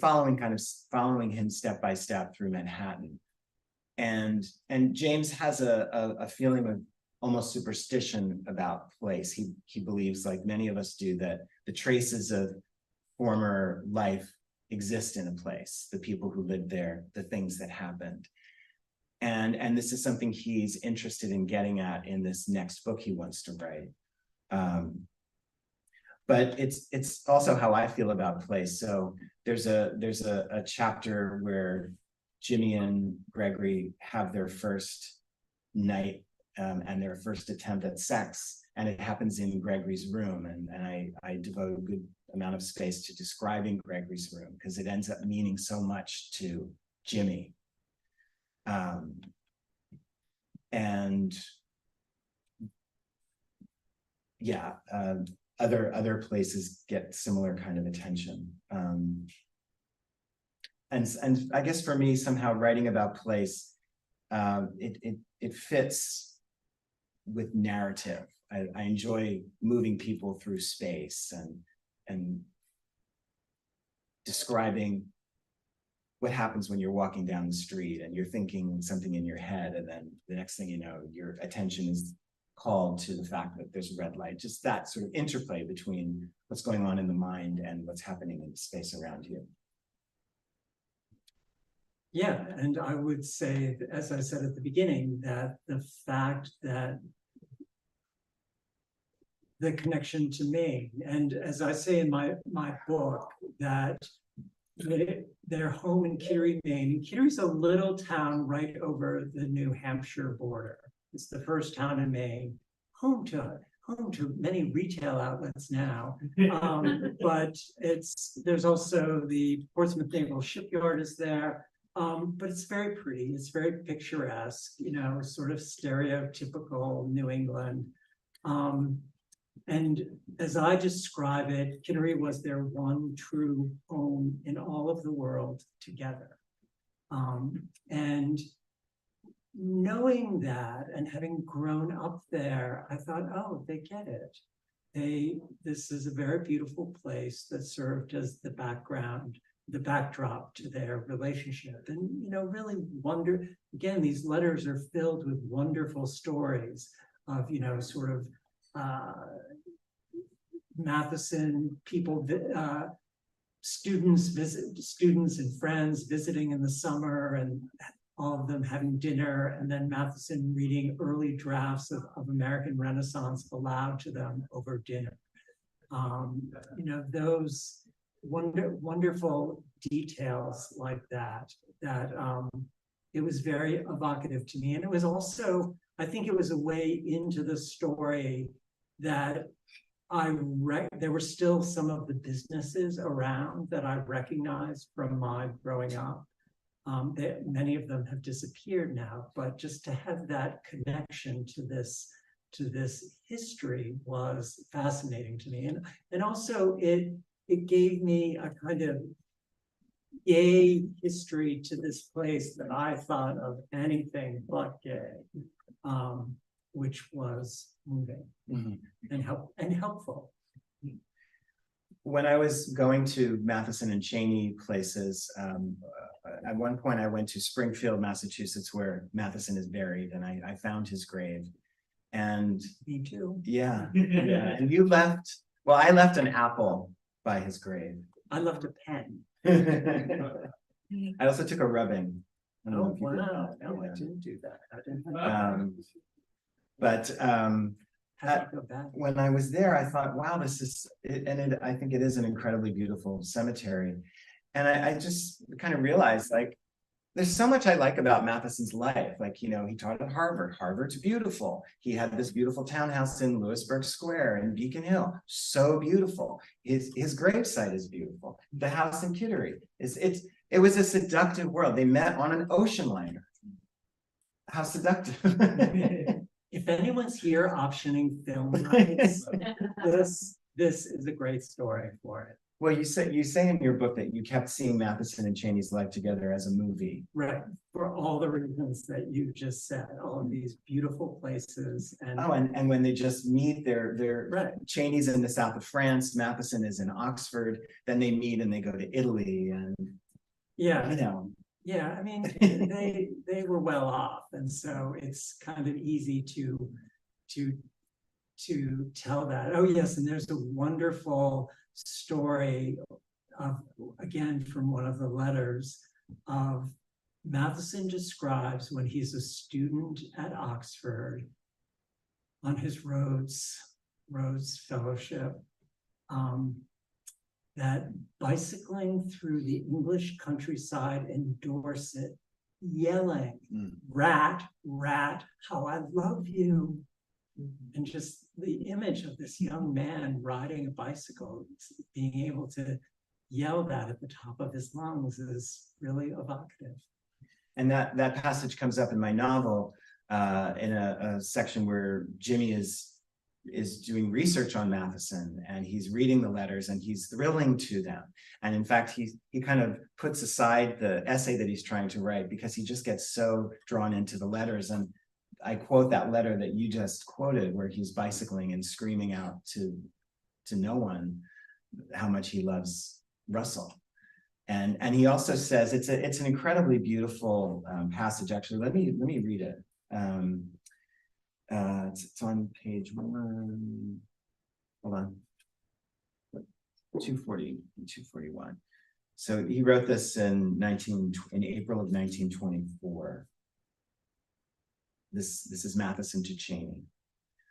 following him step by step through Manhattan. And James has a feeling of almost superstition about place. He believes, like many of us do, that the traces of former life exist in a place, the people who lived there, the things that happened. And this is something he's interested in getting at in this next book he wants to write. But it's also how I feel about place. So there's a chapter where Jimmy and Gregory have their first night and their first attempt at sex, and it happens in Gregory's room. And I devote a good amount of space to describing Gregory's room because it ends up meaning so much to Jimmy. Other places get similar kind of attention. And I guess for me, somehow writing about place, it fits with narrative. I enjoy moving people through space and describing what happens when you're walking down the street and you're thinking something in your head, and then the next thing you know, your attention is called to the fact that there's a red light, just that sort of interplay between what's going on in the mind and what's happening in the space around you. Yeah, and I would say, as I said at the beginning, that the fact that the connection to Maine, and as I say in my book, that their home in Kittery, Maine. Kittery's a little town right over the New Hampshire border. It's the first town in Maine, home to many retail outlets now. But there's also the Portsmouth Naval Shipyard is there. But it's very pretty. It's very picturesque, you know, sort of stereotypical New England. And as I describe it, Kittery was their one true home in all of the world together. And knowing that and having grown up there, I thought, oh, they get it. This is a very beautiful place that served as the background, the backdrop to their relationship. And, you know, really again, these letters are filled with wonderful stories of, you know, sort of Matthiessen people, students and friends visiting in the summer, and all of them having dinner, and then Matthiessen reading early drafts of American Renaissance aloud to them over dinner. You know, those wonderful details like that it was very evocative to me. And it was also, I think it was a way into the story that there were still some of the businesses around that I recognized from my growing up. Many of them have disappeared now, but just to have that connection to this history was fascinating to me. And also it gave me a kind of gay history to this place that I thought of anything but gay, which was moving and helpful. When I was going to Matthiessen and Cheney places, at one point I went to Springfield, Massachusetts, where Matthiessen is buried, and I found his grave. And me too. Yeah, yeah. And you left, well, I left an apple by his grave. I left a pen. I also took a rubbing. Oh, wow. No, I didn't do that. I didn't. When I was there, I thought, wow, this is, I think it is an incredibly beautiful cemetery. And I just kind of realized, like, there's so much I like about Mathiessen's life. Like, you know, he taught at Harvard. Harvard's beautiful. He had this beautiful townhouse in Lewisburg Square in Beacon Hill. So beautiful. His gravesite is beautiful. The house in Kittery it was a seductive world. They met on an ocean liner. How seductive. If anyone's here optioning film rights, this is a great story for it. Well, you say in your book that you kept seeing Matthiessen and Cheney's life together as a movie. Right, for all the reasons that you just said, all of these beautiful places. And when they just meet, they're right. Cheney's in the south of France, Matthiessen is in Oxford, then they meet and they go to Italy, and yeah, you know. Yeah, I mean, they were well off, and so it's kind of easy to tell that. Oh yes, and there's a wonderful story of, again, from one of the letters of Matthiessen describes when he's a student at Oxford on his Rhodes Fellowship, that bicycling through the English countryside in Dorset, yelling, "Rat, rat, how I love you." And just the image of this young man riding a bicycle, being able to yell that at the top of his lungs is really evocative. And that passage comes up in my novel in a section where Jimmy is doing research on Matthiessen, and he's reading the letters and he's thrilling to them. And in fact, he kind of puts aside the essay that he's trying to write because he just gets so drawn into the letters. And I quote that letter that you just quoted, where he's bicycling and screaming out to no one how much he loves Russell. And he also says it's an incredibly beautiful passage. Actually, let me read it. It's on page 1. Hold on. 241. So he wrote this in April of 1924. This is Matthiessen to Cheney.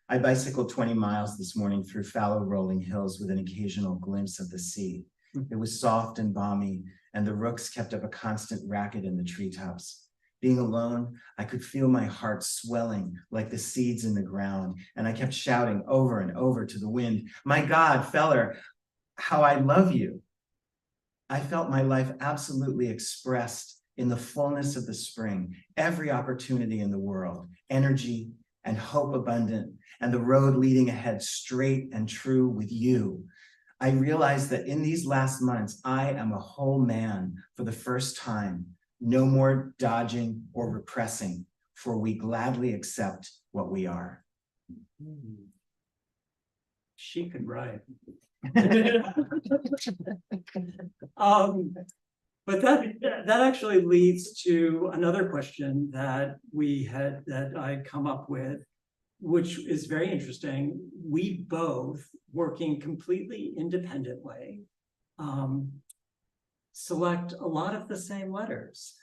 I bicycled 20 miles this morning through fallow rolling hills with an occasional glimpse of the sea. It was soft and balmy, and the rooks kept up a constant racket in the treetops. Being alone, I could feel my heart swelling like the seeds in the ground, and I kept shouting over and over to the wind, "My God, feller, how I love you." I felt my life absolutely expressed in the fullness of the spring, every opportunity in the world, energy and hope abundant, and the road leading ahead straight and true with you. I realized that in these last months, I am a whole man for the first time. No more dodging or repressing, for we gladly accept what we are. She could write. But that actually leads to another question that I come up with, which is very interesting. We both, working completely independently, select a lot of the same letters.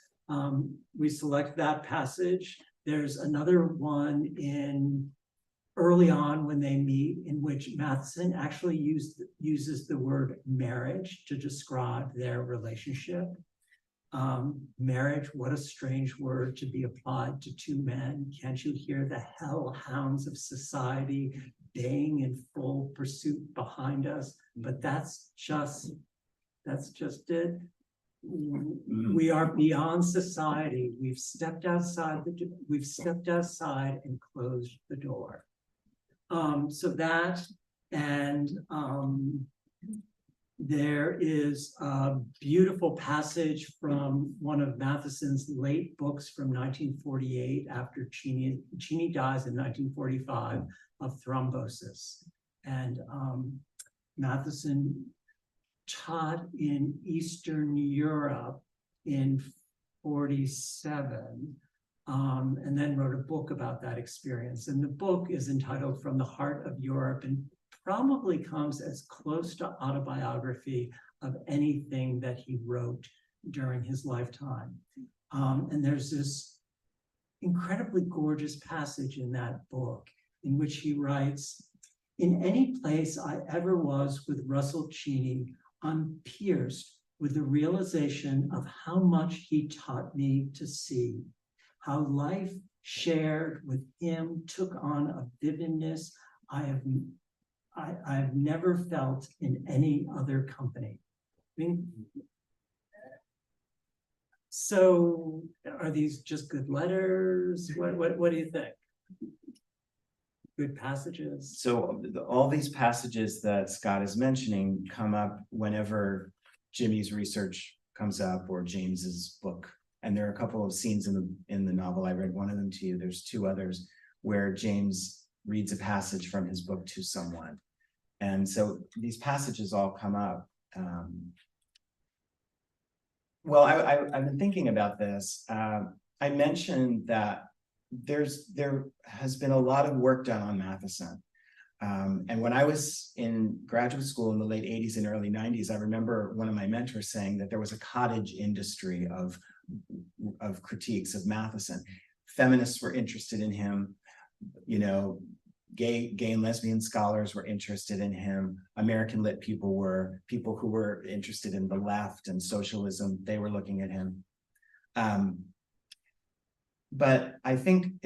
We select that passage. There's another one in early on when they meet, in which Matthiessen actually uses the word marriage to describe their relationship. Marriage, what a strange word to be applied to two men. Can't you hear the hellhounds of society baying in full pursuit behind us? But that's just it. We are beyond society. We've stepped outside and closed the door. So that, and there is a beautiful passage from one of Mathiessen's late books from 1948, after Cheney dies in 1945 of thrombosis. And Matthiessen taught in Eastern Europe in 47, and then wrote a book about that experience. And the book is entitled From the Heart of Europe, and probably comes as close to autobiography of anything that he wrote during his lifetime. And there's this incredibly gorgeous passage in that book in which he writes, "In any place I ever was with Russell Cheney, I'm pierced with the realization of how much he taught me to see, how life shared with him took on a vividness I've never felt in any other company." I mean, so are these just good letters? What do you think? Good passages? So all these passages that Scott is mentioning come up whenever Jimmy's research comes up, or James's book. And there are a couple of scenes in the novel. I read one of them to you. There's two others where James reads a passage from his book to someone. And so these passages all come up. Well, I've been thinking about this. I mentioned that there has been a lot of work done on Matthiessen. And when I was in graduate school in the late 80s and early 90s, I remember one of my mentors saying that there was a cottage industry of critiques of Matthiessen. Feminists were interested in him, you know, gay and lesbian scholars were interested in him. American lit people who were interested in the left and socialism, they were looking at him. But I think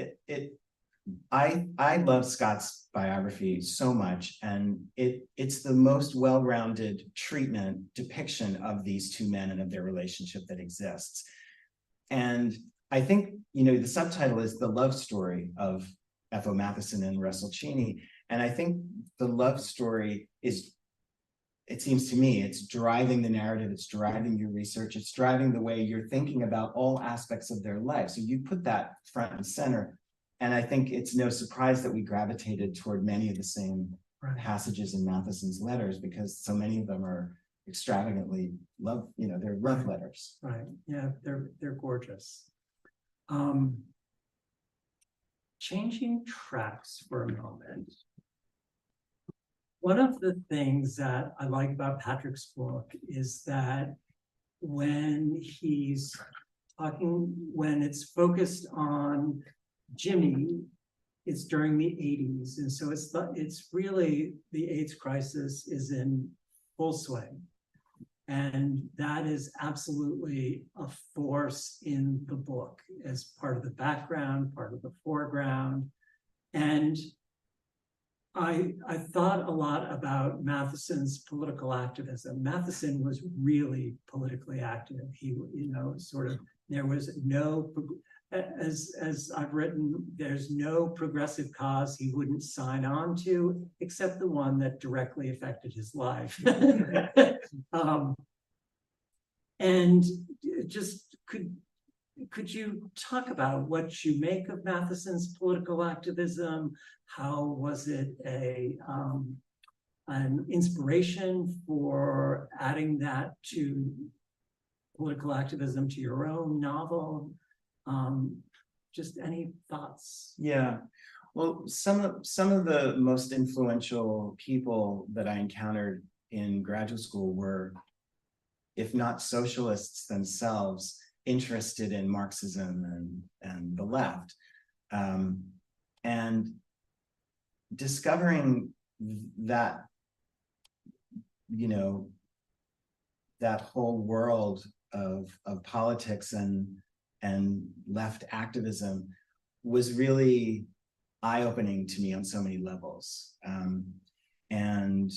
I love Scott's biography so much, and it's the most well-rounded depiction of these two men and of their relationship that exists. And I think, you know, the subtitle is The Love Story of F.O. Matthiessen and Russell Cheney. And I think the love story is, it seems to me, it's driving the narrative, it's driving your research, it's driving the way you're thinking about all aspects of their life. So you put that front and center. And I think it's no surprise that we gravitated toward many of the same passages in Mathiessen's letters, because so many of them are extravagantly love, you know, they're love letters. Right, yeah, they're gorgeous. changing tracks for a moment. One of the things that I like about Patrick's book is that when he's talking, when it's focused on Jimmy, it's during the 80s. And so it's really the AIDS crisis is in full swing. And that is absolutely a force in the book as part of the background, part of the foreground. And I thought a lot about Mathiessen's political activism. Matthiessen was really politically active. He, you know, sort of, there was no, as I've written, there's no progressive cause he wouldn't sign on to, except the one that directly affected his life. And just could you talk about what you make of Mathiessen's political activism? How was it an inspiration for adding that to political activism to your own novel? Just any thoughts? Yeah, well, some of the most influential people that I encountered in graduate school were, if not socialists themselves, interested in Marxism and the left. And discovering that, you know, that whole world of politics and left activism was really eye-opening to me on so many levels. And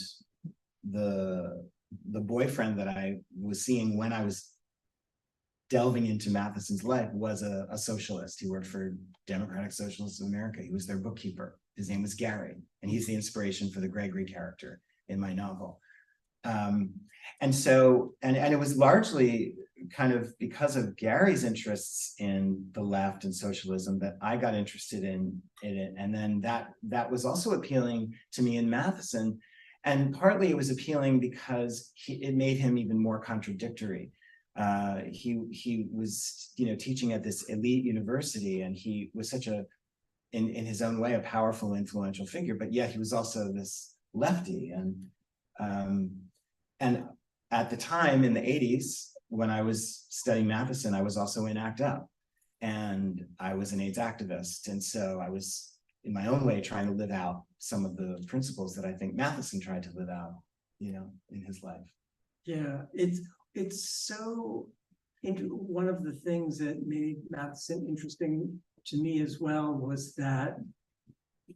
the boyfriend that I was seeing when I was delving into Mathiessen's life was a socialist. He worked for Democratic Socialists of America. He was their bookkeeper. His name was Gary, and he's the inspiration for the Gregory character in my novel. And so, and it was largely kind of because of Gary's interests in the left and socialism that I got interested in it. And then that was also appealing to me in Matthiessen. And partly it was appealing because it made him even more contradictory. He was, you know, teaching at this elite university, and he was such a, in his own way, a powerful, influential figure, but yet he was also this lefty. And at the time in the 80s, when I was studying Matthiessen, I was also in ACT UP, and I was an AIDS activist. And so I was, in my own way, trying to live out some of the principles that I think Matthiessen tried to live out, you know, in his life. Yeah, it's so, one of the things that made Matthiessen interesting to me as well was that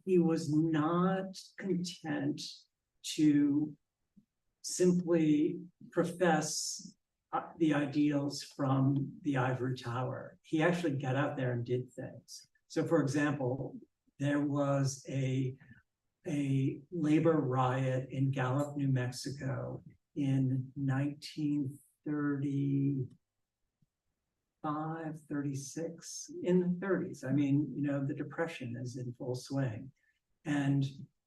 he was not content to simply profess the ideals from the ivory tower. He actually got out there and did things. So for example, there was a labor riot in Gallup, New Mexico in 1935, 36, in the 30s. I mean, you know, the Depression is in full swing. And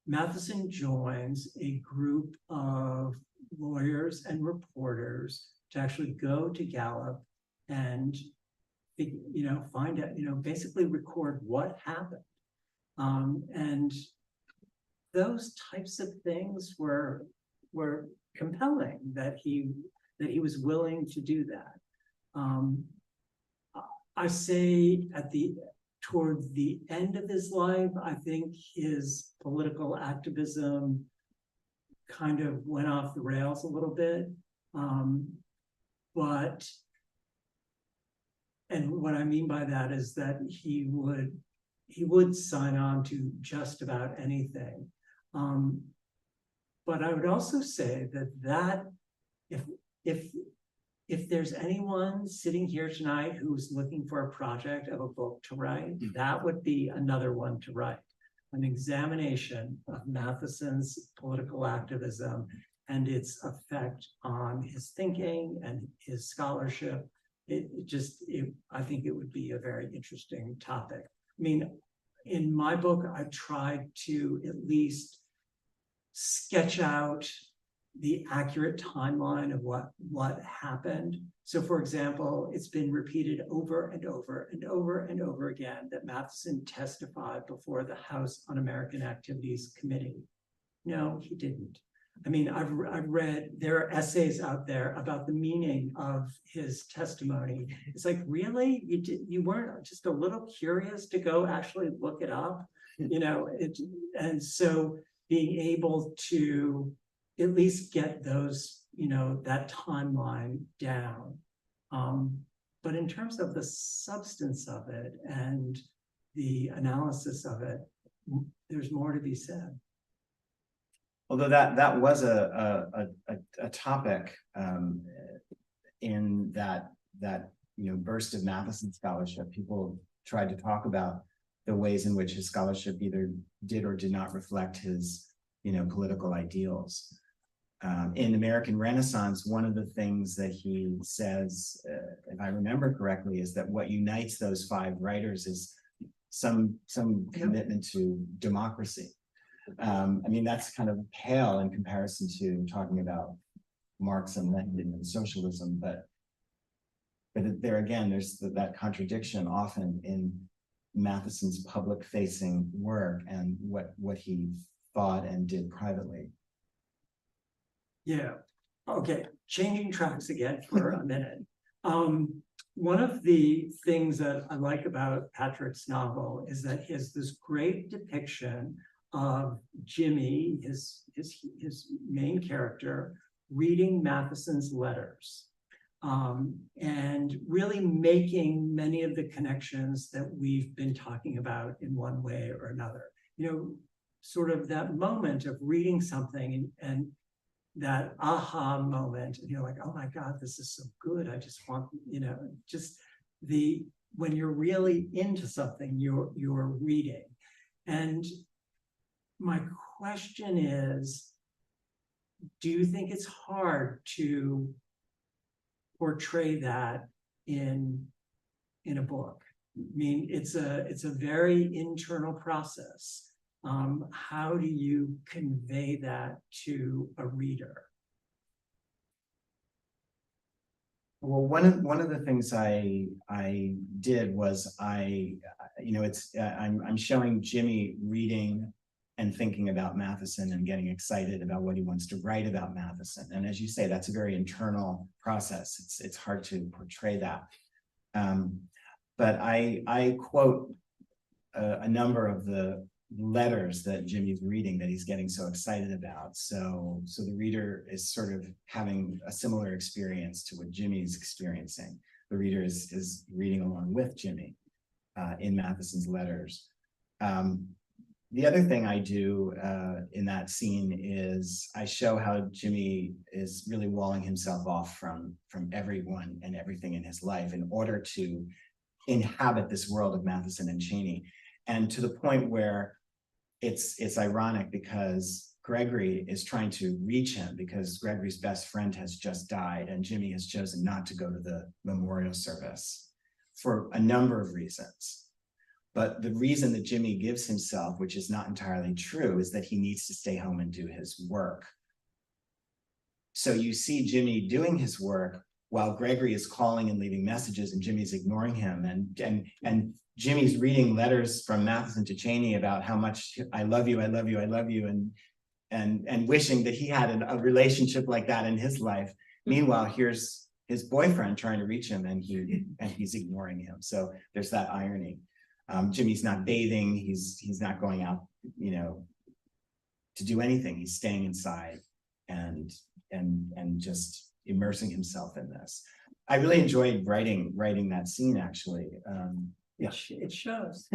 Matthiessen joins a group of lawyers and reporters to actually go to Gallup and, you know, find out, you know, basically record what happened. And those types of things were compelling, that he was willing to do that. I say toward the end of his life, I think his political activism kind of went off the rails a little bit. And what I mean by that is that he would sign on to just about anything. But I would also say that if there's anyone sitting here tonight who's looking for a project of a book to write, that would be another one to write. An examination of Mathiessen's political activism and its effect on his thinking and his scholarship. I think it would be a very interesting topic. I mean, in my book, I tried to at least sketch out the accurate timeline of what happened. So for example, it's been repeated over and over and over and over again that Matthiessen testified before the House Un-American Activities Committee. No, he didn't. I mean, I've read, there are essays out there about the meaning of his testimony. It's like, really? You weren't just a little curious to go actually look it up? You know, and so being able to at least get those, you know, that timeline down. But in terms of the substance of it and the analysis of it, there's more to be said. Although that was a topic in that burst of Matthiessen scholarship. People tried to talk about the ways in which his scholarship either did or did not reflect his political ideals. In American Renaissance, one of the things that he says, if I remember correctly, is that what unites those five writers is some commitment to democracy. I mean, that's kind of pale in comparison to talking about Marx and Lenin and socialism, but there again, there's that contradiction often in Mathiessen's public-facing work and what he thought and did privately. Yeah. Okay. Changing tracks again for a minute. One of the things that I like about Patrick's novel is that he has this great depiction of Jimmy, his main character, reading Mathiessen's letters, and really making many of the connections that we've been talking about in one way or another. You know, sort of that moment of reading something and that aha moment, and you're like, oh my God, this is so good. I just want, just when you're really into something, you're reading. And my question is, do you think it's hard to portray that in a book? I mean, it's a very internal process. How do you convey that to a reader? Well, one of the things I did was I'm showing Jimmy reading and thinking about Matthiessen and getting excited about what he wants to write about Matthiessen. And as you say, that's a very internal process. It's hard to portray that. But I quote a number of the letters that Jimmy's reading that he's getting so excited about. So the reader is sort of having a similar experience to what Jimmy's experiencing. The reader is reading along with Jimmy in Mathiessen's letters. The other thing I do in that scene is I show how Jimmy is really walling himself off from everyone and everything in his life in order to inhabit this world of Matthiessen and Cheney. And to the point where it's ironic because Gregory is trying to reach him because Gregory's best friend has just died and Jimmy has chosen not to go to the memorial service for a number of reasons. But the reason that Jimmy gives himself, which is not entirely true, is that he needs to stay home and do his work. So you see Jimmy doing his work while Gregory is calling and leaving messages and Jimmy's ignoring him. And Jimmy's reading letters from Matthiessen to Cheney about how much I love you, I love you, I love you, and wishing that he had a relationship like that in his life. Meanwhile, here's his boyfriend trying to reach him and he's ignoring him. So there's that irony. Jimmy's not bathing, he's not going out, to do anything. He's staying inside and just immersing himself in this. I really enjoyed writing that scene, actually. Yeah, it shows.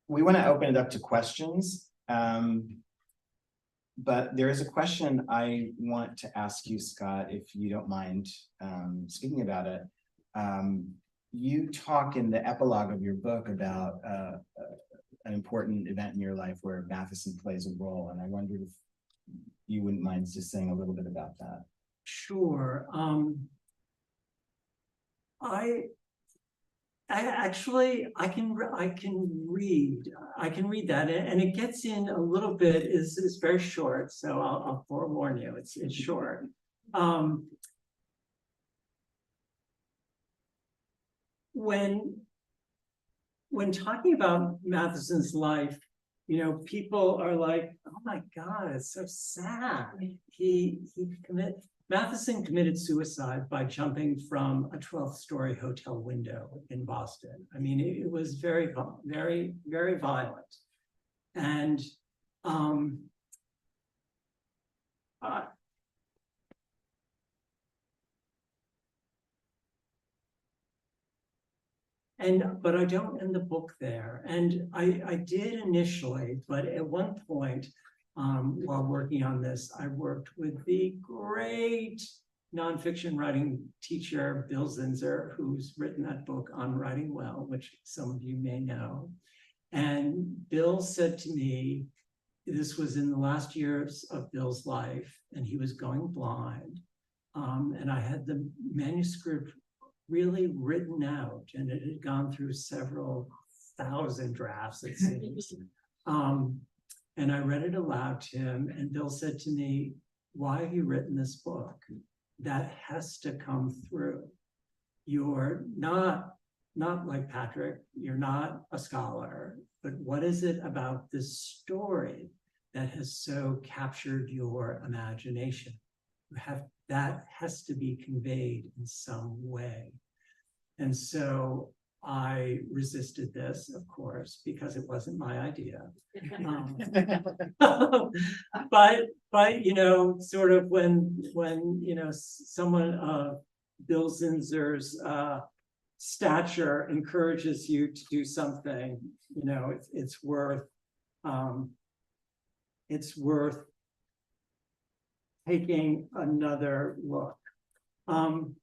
We want to open it up to questions, but there is a question I want to ask you, Scott, if you don't mind speaking about it. You talk in the epilogue of your book about an important event in your life where Matthiessen plays a role, and I wondered if you wouldn't mind just saying a little bit about that. Sure. I can read that, and it gets in a little bit, is very short, so I'll forewarn you, it's short. When talking about Matthessen's life, you know, people are like, oh my God, it's so sad. Matthiessen committed suicide by jumping from a 12th-story hotel window in Boston. I mean, it was very, very, very violent. And but I don't end the book there. And I did initially, but at one point, while working on this, I worked with the great nonfiction writing teacher, Bill Zinzer, who's written that book on writing well, which some of you may know. And Bill said to me, this was in the last years of Bill's life, and he was going blind. And I had the manuscript really written out, and it had gone through several thousand drafts, it seems. And I read it aloud to him, and Bill said to me, why have you written this book? That has to come through. You're not like Patrick, you're not a scholar, but what is it about this story that has so captured your imagination? That has to be conveyed in some way. And so I resisted this, of course, because it wasn't my idea. But you know, sort of when you know, someone of Bill Zinzer's stature encourages you to do something, you know, it's worth taking another look. And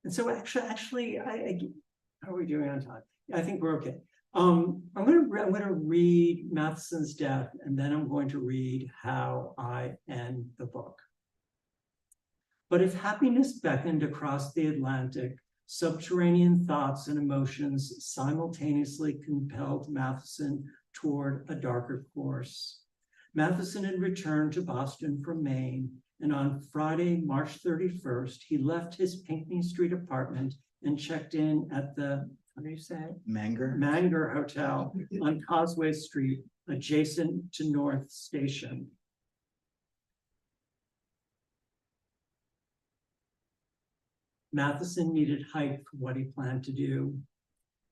so actually, how are we doing on time? I think we're okay. I'm gonna read Matthessen's death, and then I'm going to read how I end the book. But if happiness beckoned across the Atlantic, subterranean thoughts and emotions simultaneously compelled Matthiessen toward a darker course. Matthiessen had returned to Boston from Maine, and on Friday, March 31st, he left his Pinckney Street apartment and checked in at the, what do you say? Manger Hotel on Causeway Street, adjacent to North Station. Matthiessen needed height for what he planned to do.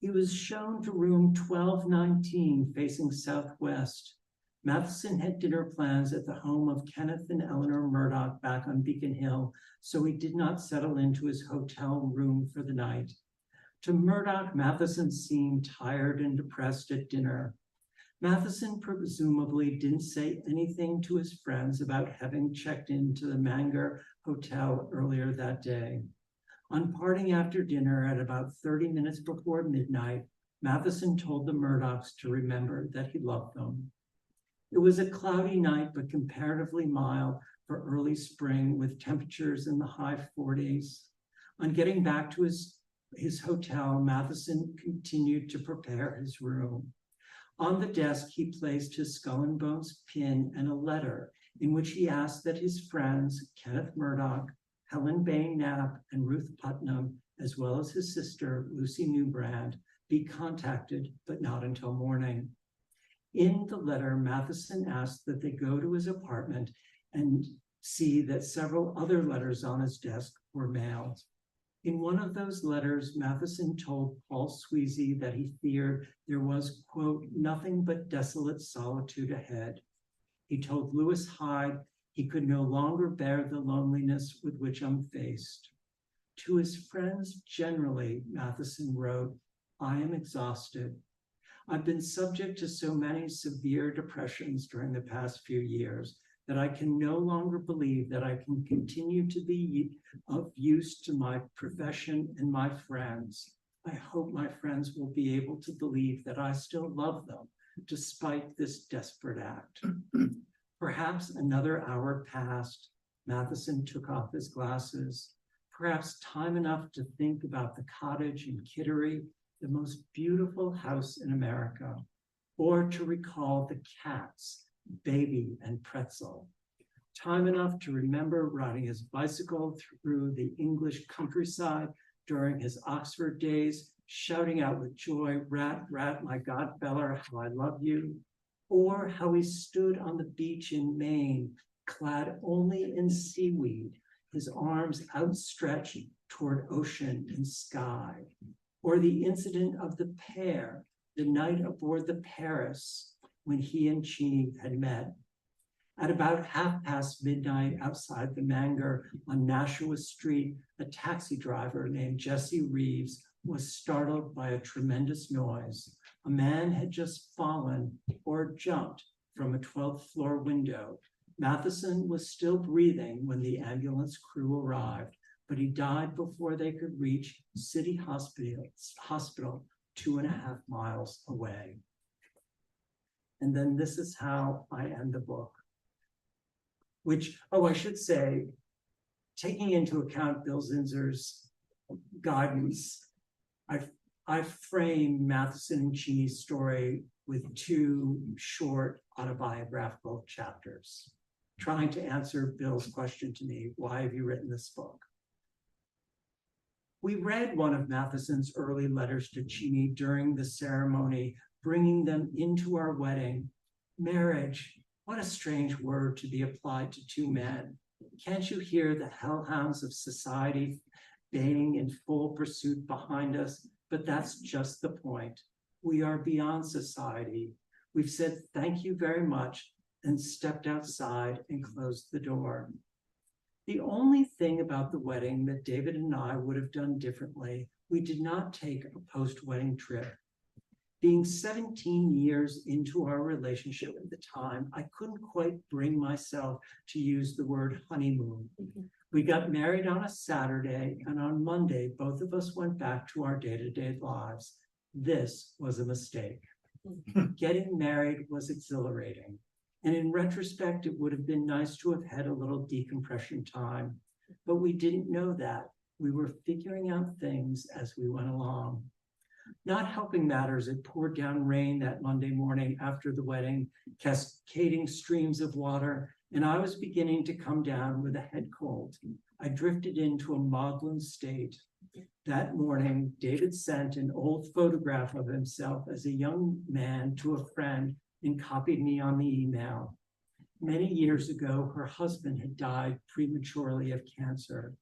He was shown to room 1219 facing southwest. Matthiessen had dinner plans at the home of Kenneth and Eleanor Murdoch back on Beacon Hill, so he did not settle into his hotel room for the night. To Murdoch, Matthiessen seemed tired and depressed at dinner. Matthiessen presumably didn't say anything to his friends about having checked into the Manger Hotel earlier that day. On parting after dinner at about 30 minutes before midnight, Matthiessen told the Murdochs to remember that he loved them. It was a cloudy night, but comparatively mild for early spring, with temperatures in the high 40s. On getting back to his hotel, Matthiessen continued to prepare his room. On the desk, he placed his Skull and Bones pin and a letter in which he asked that his friends, Kenneth Murdoch, Helen Bain Knapp, and Ruth Putnam, as well as his sister, Lucy Newbrand, be contacted, but not until morning. In the letter, Matthiessen asked that they go to his apartment and see that several other letters on his desk were mailed. In one of those letters, Matthiessen told Paul Sweezy that he feared there was, quote, nothing but desolate solitude ahead. He told Lewis Hyde he could no longer bear the loneliness with which I'm faced. To his friends generally, Matthiessen wrote, I am exhausted. I've been subject to so many severe depressions during the past few years that I can no longer believe that I can continue to be of use to my profession and my friends. I hope my friends will be able to believe that I still love them despite this desperate act. Perhaps another hour passed. Matthiessen took off his glasses. Perhaps time enough to think about the cottage in Kittery the most beautiful house in America, or to recall the cats, Baby and Pretzel. Time enough to remember riding his bicycle through the English countryside during his Oxford days, shouting out with joy, "Rat, rat, my Godfeller, how I love you," or how he stood on the beach in Maine, clad only in seaweed, his arms outstretched toward ocean and sky, or the incident of the pair the night aboard the Paris when he and Chini had met. At about midnight outside the Manger on Nashua Street, a taxi driver named Jesse Reeves was startled by a tremendous noise. A man had just fallen or jumped from a 12th floor window. Matthiessen was still breathing when the ambulance crew arrived, but he died before they could reach City Hospital 2.5 miles away. And then this is how I end the book. Which, I should say, taking into account Bill Zinser's guidance, I frame Matthiessen and Chini's story with 2 short autobiographical chapters, trying to answer Bill's question to me, why have you written this book? We read one of Mathiessen's early letters to Chini during the ceremony, bringing them into our wedding. Marriage, what a strange word to be applied to 2 men. Can't you hear the hellhounds of society baying in full pursuit behind us? But that's just the point. We are beyond society. We've said thank you very much and stepped outside and closed the door. The only thing about the wedding that David and I would have done differently, we did not take a post-wedding trip. Being 17 years into our relationship at the time, I couldn't quite bring myself to use the word honeymoon. We got married on a Saturday, and on Monday, both of us went back to our day-to-day lives. This was a mistake. Getting married was exhilarating. And in retrospect, it would have been nice to have had a little decompression time, but we didn't know that. We were figuring out things as we went along. Not helping matters, it poured down rain that Monday morning after the wedding, cascading streams of water, and I was beginning to come down with a head cold. I drifted into a maudlin state. That morning, David sent an old photograph of himself as a young man to a friend and copied me on the email. Many years ago, her husband had died prematurely of cancer.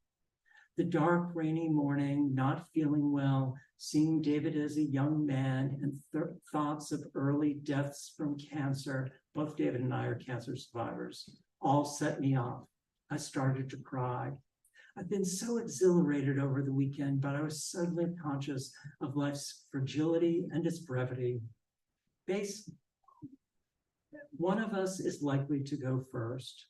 The dark, rainy morning, not feeling well, seeing David as a young man and thoughts of early deaths from cancer, both David and I are cancer survivors, all set me off. I started to cry. I've been so exhilarated over the weekend, but I was suddenly conscious of life's fragility and its brevity. One of us is likely to go first.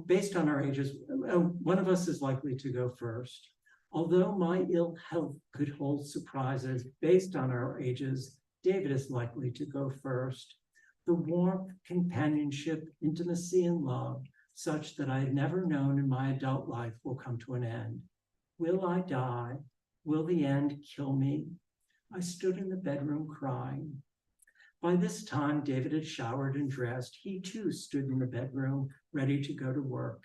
Based on our ages, one of us is likely to go first. Although my ill health could hold surprises based on our ages, David is likely to go first. The warmth, companionship, intimacy, and love, such that I had never known in my adult life, will come to an end. Will I die? Will the end kill me? I stood in the bedroom crying. By this time, David had showered and dressed. He too stood in the bedroom, ready to go to work.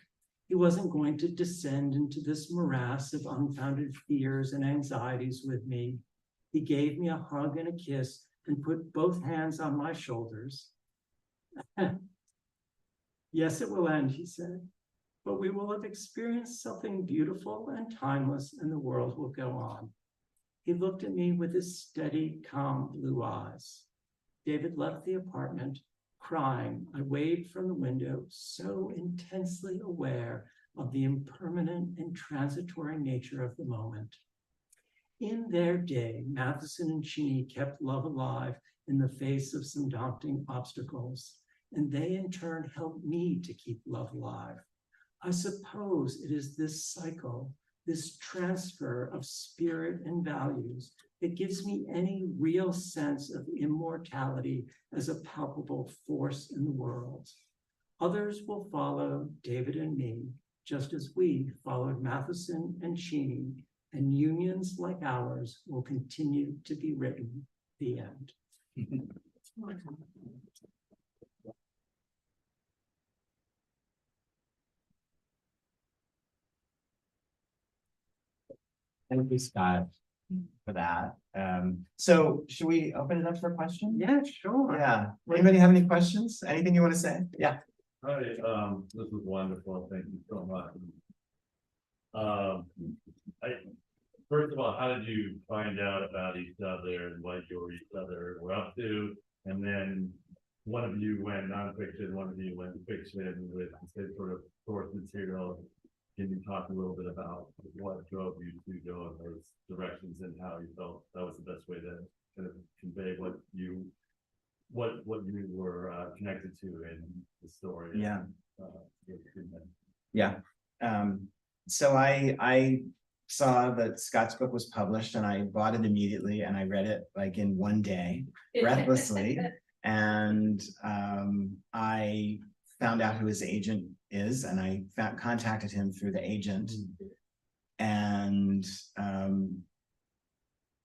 He wasn't going to descend into this morass of unfounded fears and anxieties with me. He gave me a hug and a kiss and put both hands on my shoulders. Yes, it will end, he said, but we will have experienced something beautiful and timeless, and the world will go on. He looked at me with his steady, calm blue eyes. David left the apartment, crying. I waved from the window, so intensely aware of the impermanent and transitory nature of the moment. In their day, Matthiessen and Chini kept love alive in the face of some daunting obstacles, and they in turn helped me to keep love alive. I suppose it is this cycle, this transfer of spirit and values, that gives me any real sense of immortality as a palpable force in the world. Others will follow David and me, just as we followed Matthiessen and Chini, and unions like ours will continue to be written. The end. Thank you, Scott, for that. So should we open it up for questions? Yeah, sure. Yeah. Anybody have any questions? Anything you want to say? Yeah. Hi, this was wonderful. Thank you so much. First of all, how did you find out about each other and what you or each other were up to? And then one of you went nonfiction, one of you went fiction with the same sort of source material. Can you talk a little bit about what drove you to go in those directions and how you felt that was the best way to kind of convey what you were connected to in the story? Yeah. And, Yeah. So I saw that Scott's book was published and I bought it immediately and I read it like in one day, breathlessly. And I found out who his agent is and I contacted him through the agent. And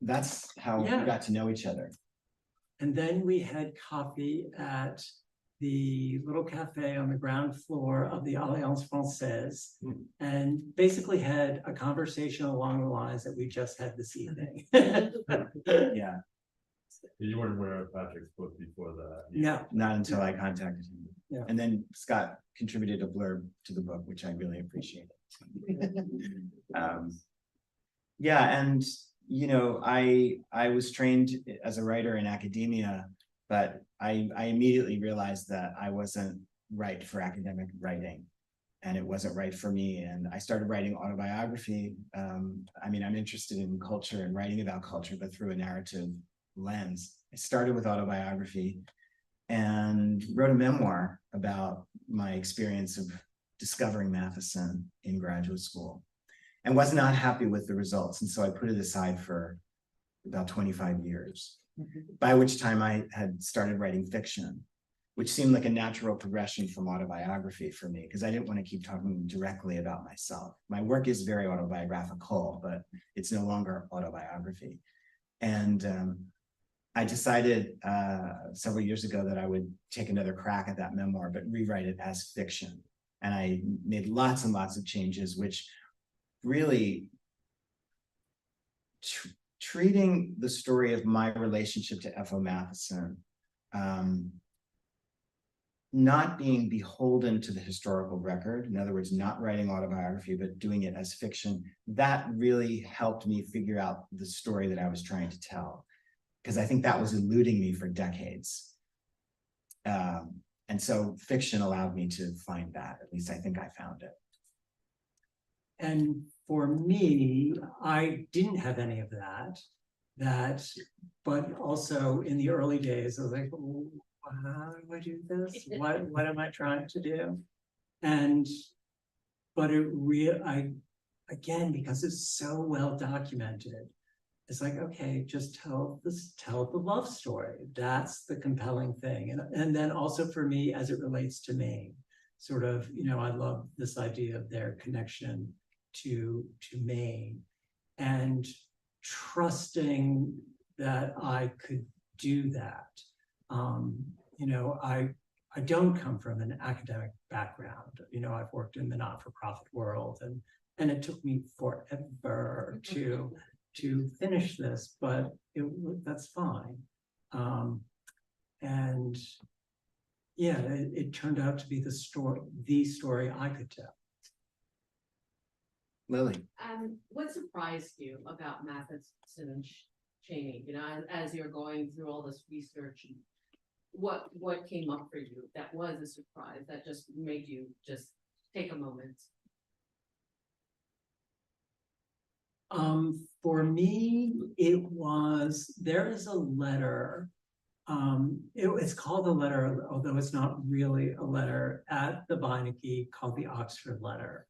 that's how we got to know each other. And then we had coffee at the little cafe on the ground floor of the Alliance Française, and basically had a conversation along the lines that we just had this evening. Yeah. you weren't aware of Patrick's book before that? No. Not until I contacted him. Yeah. And then Scott contributed a blurb to the book, which I really appreciated. Yeah, and you know, I was trained as a writer in academia, but I immediately realized that I wasn't right for academic writing, and it wasn't right for me. And I started writing autobiography. I mean, I'm interested in culture and writing about culture, but through a narrative lens. I started with autobiography and wrote a memoir about my experience of discovering Matthiessen in graduate school, and was not happy with the results. And so I put it aside for about 25 years, by which time I had started writing fiction, which seemed like a natural progression from autobiography for me, because I didn't want to keep talking directly about myself. My work is very autobiographical, but it's no longer autobiography. And I decided several years ago that I would take another crack at that memoir, but rewrite it as fiction. And I made lots and lots of changes, which really treating the story of my relationship to F.O. Matthiessen, not being beholden to the historical record, in other words, not writing autobiography, but doing it as fiction, that really helped me figure out the story that I was trying to tell, because I think that was eluding me for decades. And so fiction allowed me to find that, at least I think I found it. And for me, I didn't have any of that, but also in the early days, I was like, oh, how do I do this? What am I trying to do? But again, because it's so well documented, it's like, okay, just tell the love story. That's the compelling thing. And then also for me, as it relates to Maine, sort of, you know, I love this idea of their connection to Maine, and trusting that I could do that. You know, I don't come from an academic background. You know, I've worked in the not-for-profit world, and it took me forever to finish this, but that's fine. And yeah, it turned out to be the story I could tell. Lily. What surprised you about Matthiessen and Cheney? You know, as you're going through all this research, what came up for you that was a surprise that just made you just take a moment? For me, there is a letter. It's called a letter, although it's not really a letter, at the Beinecke called the Oxford Letter,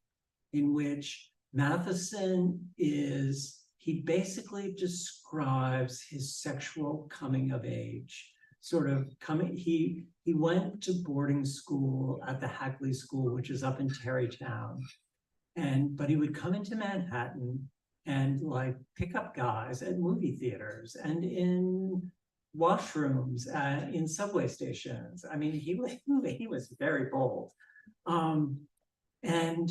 in which Matthiessen he basically describes his sexual coming of age, he went to boarding school at the Hackley School, which is up in Tarrytown, but he would come into Manhattan and like pickup guys at movie theaters and in washrooms in subway stations. I mean, he was very bold. And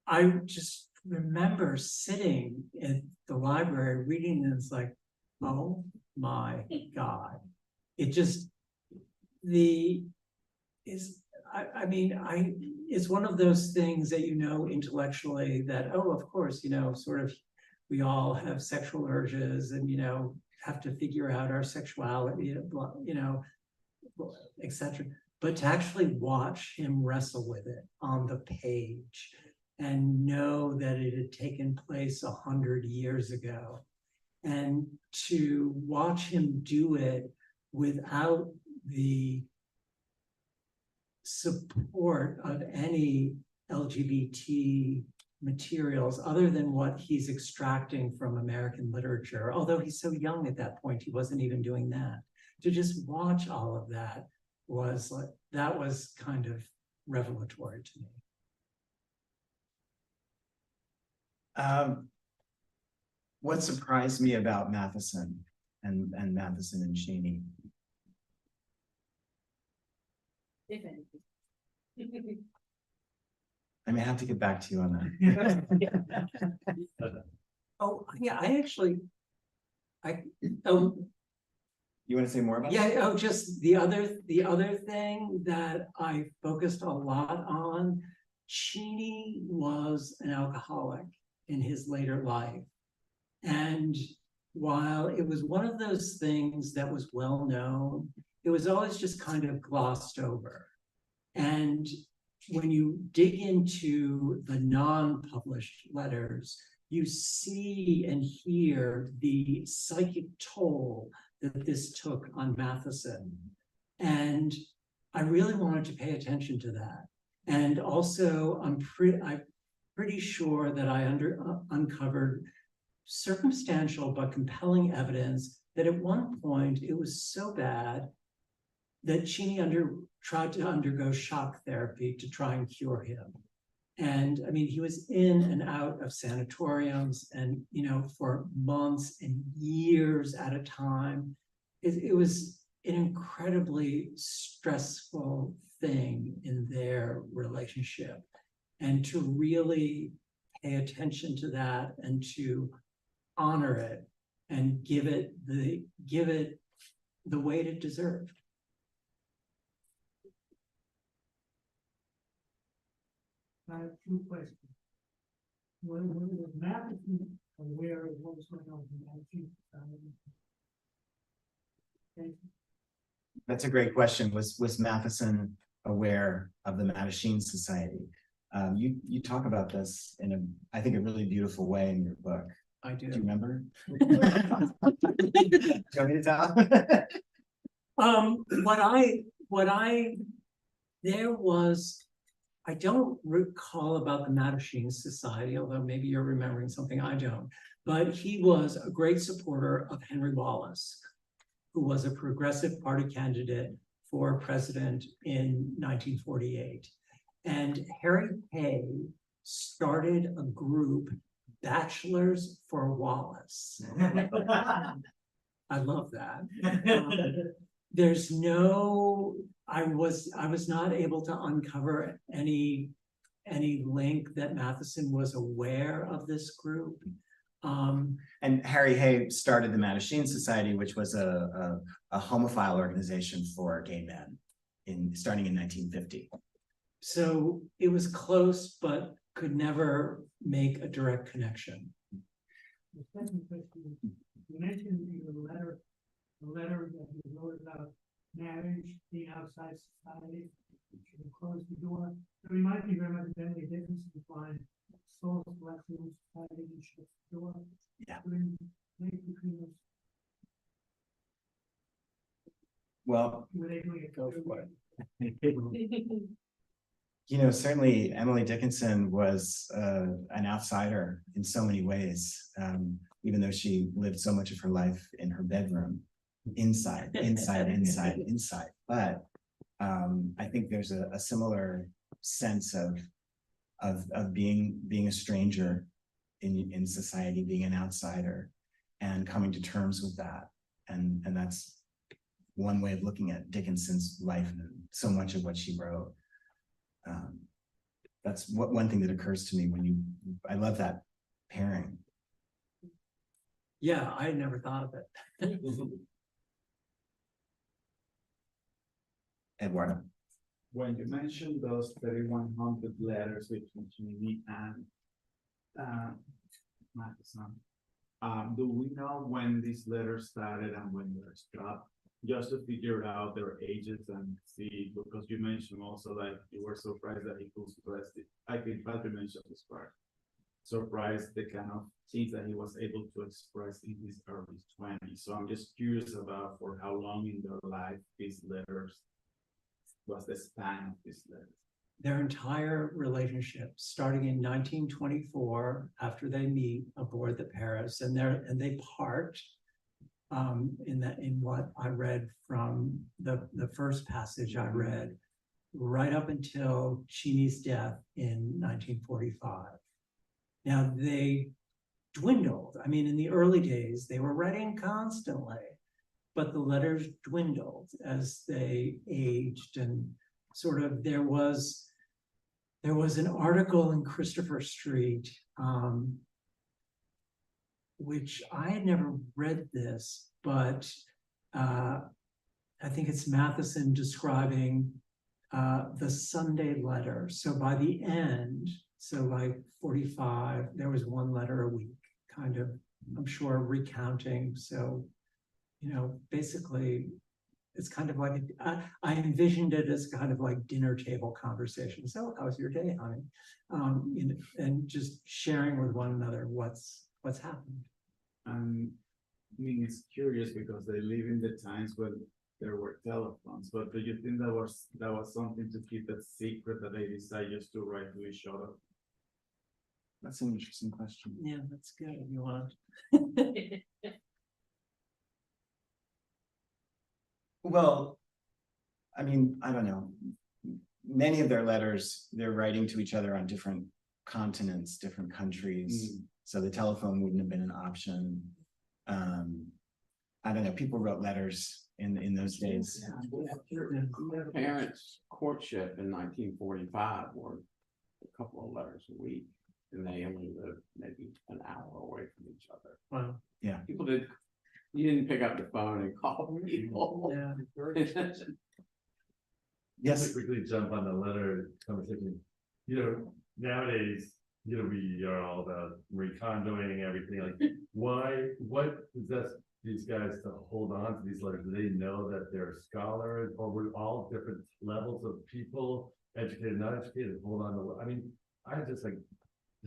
I just remember sitting in the library reading, and it's like, oh my God. It just, it's one of those things that you know intellectually that, oh, of course, you know, sort of, we all have sexual urges and, you know, have to figure out our sexuality, you know, etc. But to actually watch him wrestle with it on the page and know that it had taken place 100 years ago, and to watch him do it without the support of any LGBT materials other than what he's extracting from American literature. Although he's so young at that point, he wasn't even doing that. To just watch all of that was like, that was kind of revelatory to me. What surprised me about Matthiessen and Matthiessen and Cheney? If anything. I may have to get back to you on that. Oh, yeah, you want to say more about yeah, that? oh, just the other thing that I focused a lot on, Cheney was an alcoholic in his later life. And while it was one of those things that was well known, it was always just kind of glossed over. And when you dig into the non-published letters, you see and hear the psychic toll that this took on Matthiessen. And I really wanted to pay attention to that. And also, I'm pretty sure that I uncovered circumstantial but compelling evidence that at one point it was so bad that Cheney tried to undergo shock therapy to try and cure him. And I mean, he was in and out of sanatoriums and, you know, for months and years at a time. It was an incredibly stressful thing in their relationship. And to really pay attention to that and to honor it and give it the weight it deserved. I have two questions. When was Matthiessen aware of what was going on in the Matthiessen family? That's a great question. Was Matthiessen aware of the Matthiessen Society? You talk about this in I think, a really beautiful way in your book. I do. Do you remember? Do you want me to tell? I don't recall about the Matthiessen Society, although maybe you're remembering something I don't, but he was a great supporter of Henry Wallace, who was a Progressive Party candidate for president in 1948. And Harry Hay started a group, Bachelors for Wallace. I love that. I was not able to uncover any link that Matthiessen was aware of this group. And Harry Hay started the Matthiessen Society, which was a homophile organization for gay men starting in 1950. So it was close, but could never make a direct connection. The second question, you mentioned in the letter that you wrote about marriage being outside society, should have closed the door. It reminds me very much of Emily Dickinson find soul selecting society and shut the door. Yeah. Between those. Well, Were they doing it? Go for it. you know, certainly Emily Dickinson was an outsider in so many ways, even though she lived so much of her life in her bedroom, inside. But I think there's a similar sense of being a stranger in society, being an outsider and coming to terms with that. And that's one way of looking at Dickinson's life and so much of what she wrote. That's one thing that occurs to me when I love that pairing. Yeah, I never thought of it. Eduardo. When you mentioned those 3,100 letters between Cheney and Matthiessen, do we know when these letters started and when they stopped? Just to figure out their ages and see, because you mentioned also that you were surprised that he could express it. I think Patrick mentioned this part. Surprised the kind of things that he was able to express in his early 20s. So I'm just curious about for how long in their life these letters was the span of these letters. Their entire relationship, starting in 1924, after they meet aboard the Paris, and they part. In what I read from the first passage I read, right up until Cheney's death in 1945. Now they dwindled. I mean, in the early days, they were writing constantly, but the letters dwindled as they aged, and sort of there was an article in Christopher Street, which I had never read this, but I think it's Matthiessen describing the Sunday letter. So by the end, so like 45, there was one letter a week, kind of, I'm sure, recounting. So, you know, basically, it's kind of like, I envisioned it as kind of like dinner table conversation. So how was your day, honey? You know, and just sharing with one another what's happened. I mean, it's curious because they live in the times when there were telephones, but do you think that was something to keep that secret that they decided just to write to each other? That's an interesting question. Yeah, that's good. You want Well, I mean, I don't know. Many of their letters, they're writing to each other on different continents, different countries. So the telephone wouldn't have been an option. I don't know. People wrote letters in those days. Their parents' courtship in 1945 were a couple of letters a week, and they only lived maybe an hour away from each other. Wow. Yeah. You didn't pick up the phone and call people. Yeah. Yes. Quickly jump on the letter conversation. You know, nowadays, you know, we are all about recondoing everything. Like, what possessed these guys to hold on to these letters? Do they know that they're scholars, or we're all different levels of people, educated, not educated, hold on to? I mean, I just like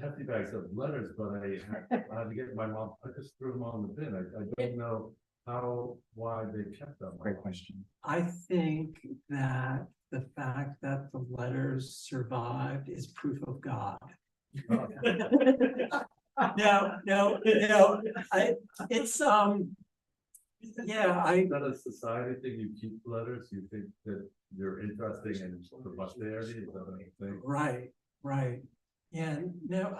hefty bags of letters, but I had to get my mom. I just threw them all in the bin. I don't know why they kept them. Great question. I think that the fact that the letters survived is proof of God. Oh. No, it's yeah, Is that a society thing? You keep letters, you think that you're interesting in the posterity? Is that a thing? right. Yeah, no,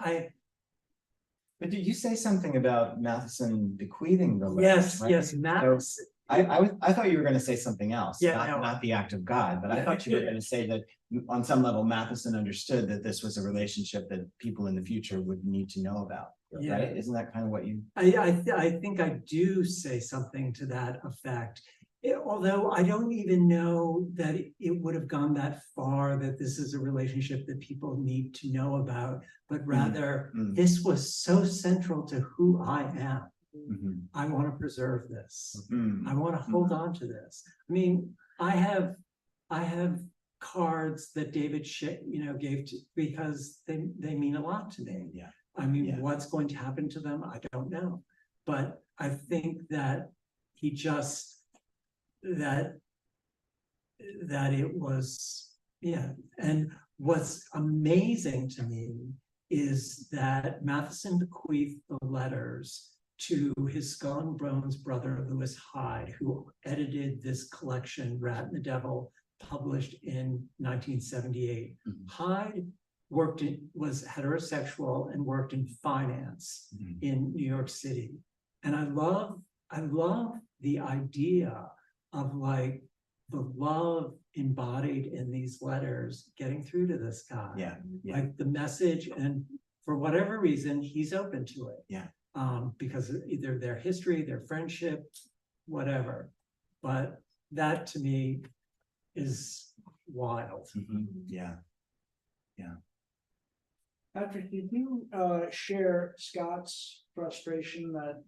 But did you say something about Matthiessen bequeathing the letters? yes, Matthiessen. I thought you were going to say something else, Yeah, not the act of God, but I thought you were going to say that on some level Matthiessen understood that this was a relationship that people in the future would need to know about. Yeah. Right? Isn't that kind of what you? I think I do say something to that effect. Although I don't even know that it would have gone that far, that this is a relationship that people need to know about, but rather this was so central to who I am. I want to preserve this. I want to hold on to this. I mean, I have cards that David gave to, because they mean a lot to me. Yeah. I mean, what's going to happen to them, I don't know. But I think that he just that it was, yeah. And what's amazing to me is that Matthiessen bequeathed the letters to his Skull and Bones brother, Lewis Hyde, who edited this collection, Rat and the Devil, published in 1978. Hyde was heterosexual and worked in finance Mhm. in New York City. And I love the idea of like the love embodied in these letters getting through to this guy. Yeah, yeah, Like the message, and for whatever reason, he's open to it. Yeah. Because of either their history, their friendship, whatever. But that to me is wild. Mhm. Yeah. Patrick, did you share Scott's frustration that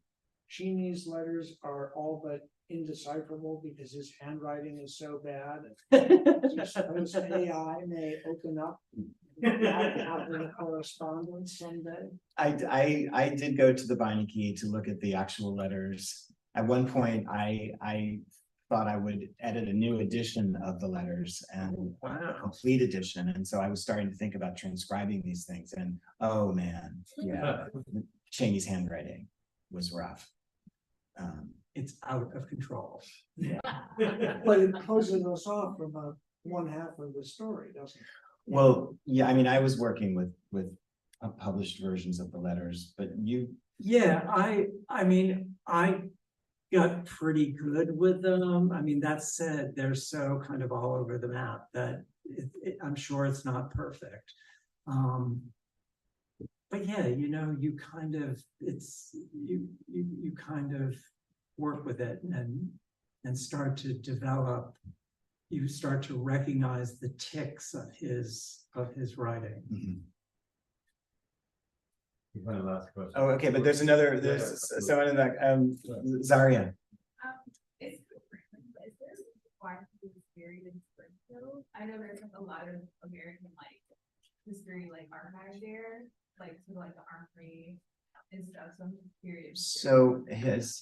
Cheney's letters are all but indecipherable because his handwriting is so bad? You suppose AI may open up that correspondence someday? I did go to the Beinecke to look at the actual letters. At one point, I thought I would edit a new edition of the letters and a complete edition. And so I was starting to think about transcribing these things, and oh man, yeah, Cheney's handwriting was rough. It's out of control. But it closes us off from one half of the story, doesn't it? Well, yeah, I mean, I was working with published versions of the letters, but you, Yeah, I mean, I got pretty good with them. I mean, that said, they're so kind of all over the map that I'm sure it's not perfect. But yeah, you know, you kind of, you kind of work with it and start to develop, you start to recognize the tics of his writing. Mhm. My last question. Oh, okay, but there's someone in that, Zaria. Is there why he was buried in Springfield? I know there's like a lot of American like history like archive there, like to like the armory and stuff. So I'm just curious. So his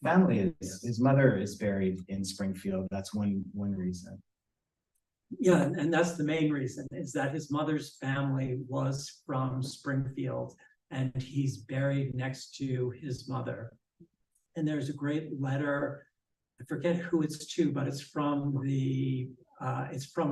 family is, his mother is buried in Springfield. That's one reason. Yeah, and that's the main reason, is that his mother's family was from Springfield and he's buried next to his mother. And there's a great letter, I forget who it's to, but it's from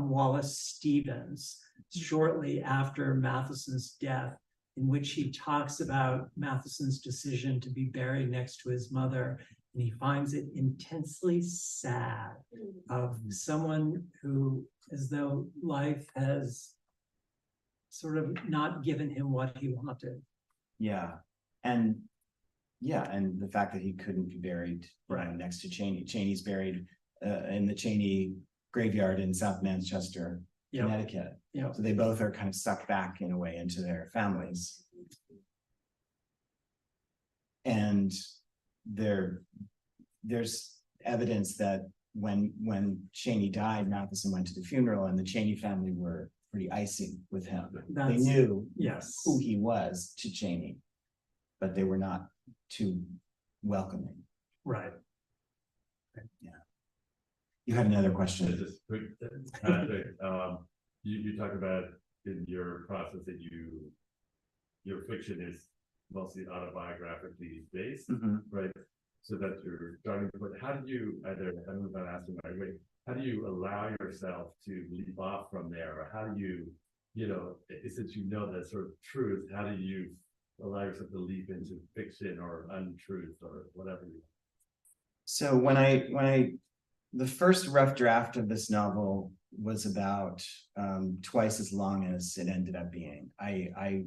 Wallace Stevens shortly after Mathiessen's death, in which he talks about Mathiessen's decision to be buried next to his mother. And he finds it intensely sad of someone who, as though life has sort of not given him what he wanted. Yeah, and the fact that he couldn't be buried next to Cheney. Cheney's buried in the Cheney graveyard in South Manchester, Connecticut. Yeah. So they both are kind of sucked back in a way into their families. And there's evidence that when Cheney died, Matthiessen went to the funeral, and the Cheney family were pretty icy with him. They knew who he was to Cheney, but they were not too welcoming. Right. Yeah. You had another question. Just quick, Patrick, you talk about in your process that your fiction is mostly autobiographically based, right? So that's your starting point. How did you, I don't know if I'm asking the right way, how do you allow yourself to leap off from there? Or how do you, since you know that sort of truth, how do you allow yourself to leap into fiction or untruth or whatever? So the first rough draft of this novel was about twice as long as it ended up being. I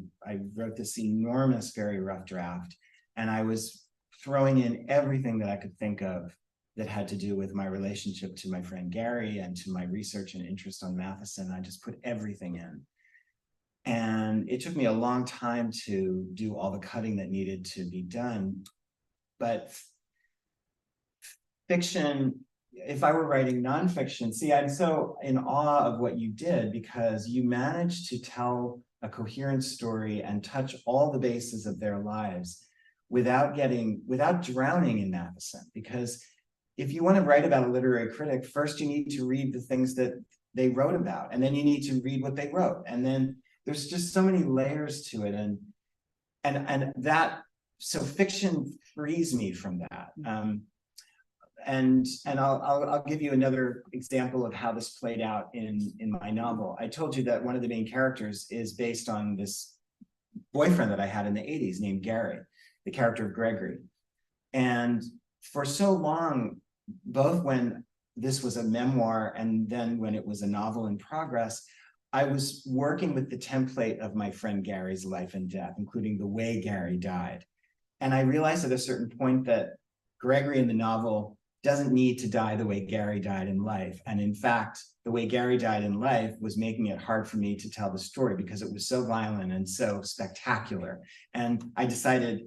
wrote this enormous, very rough draft, and I was throwing in everything that I could think of that had to do with my relationship to my friend Gary and to my research and interest on Matthiessen. I just put everything in. And it took me a long time to do all the cutting that needed to be done. But fiction, if I were writing nonfiction, see, I'm so in awe of what you did, because you managed to tell a coherent story and touch all the bases of their lives without drowning in Matthiessen. Because if you want to write about a literary critic, first you need to read the things that they wrote about, and then you need to read what they wrote. And then there's just so many layers to it. And that, so fiction frees me from that. and I'll give you another example of how this played out in my novel. I told you that one of the main characters is based on this boyfriend that I had in the 80s named Gary, the character of Gregory. And for so long, both when this was a memoir and then when it was a novel in progress, I was working with the template of my friend Gary's life and death, including the way Gary died. And I realized at a certain point that Gregory in the novel doesn't need to die the way Gary died in life. And in fact, the way Gary died in life was making it hard for me to tell the story because it was so violent and so spectacular. And I decided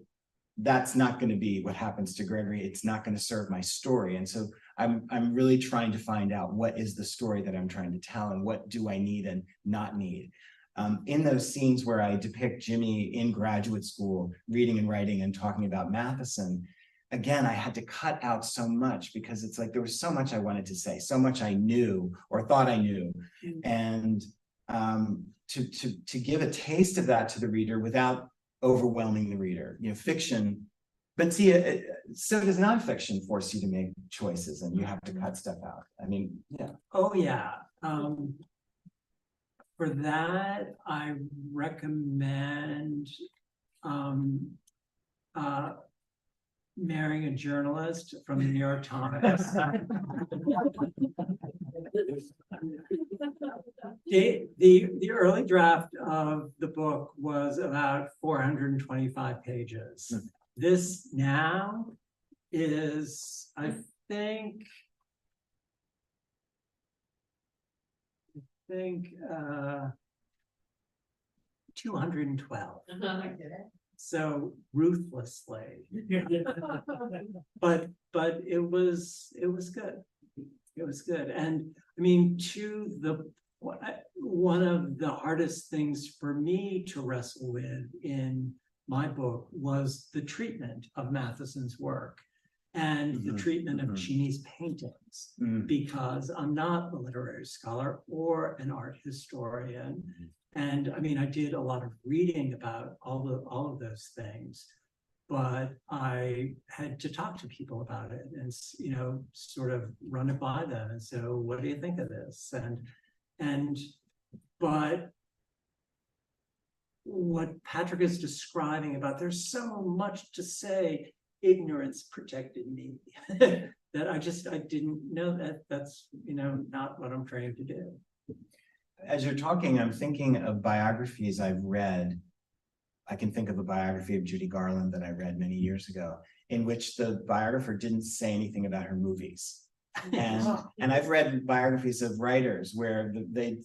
that's not going to be what happens to Gregory. It's not going to serve my story. And so I'm really trying to find out what is the story that I'm trying to tell and what do I need and not need. In those scenes where I depict Jimmy in graduate school, reading and writing and talking about Matthiessen, again, I had to cut out so much because it's like there was so much I wanted to say, so much I knew or thought I knew. And to give a taste of that to the reader without overwhelming the reader, fiction. But see, so does nonfiction force you to make choices and you have to cut stuff out. I mean, yeah. Oh, yeah. For that, I recommend marrying a journalist from the New York Times. The early draft of the book was about 425 pages. This now is, I think 212. So ruthlessly. But it was good. It was good. And I mean, one of the hardest things for me to wrestle with in my book was the treatment of Mathiessen's work and the treatment of Jeannie's paintings, because I'm not a literary scholar or an art historian. And I mean, I did a lot of reading about all of those things, but I had to talk to people about it and, sort of run it by them. And so, what do you think of this? But what Patrick is describing about, there's so much to say, ignorance protected me that I didn't know that that's, not what I'm trained to do. As you're talking, I'm thinking of biographies I've read. I can think of a biography of Judy Garland that I read many years ago, in which the biographer didn't say anything about her movies. And I've read biographies of writers where they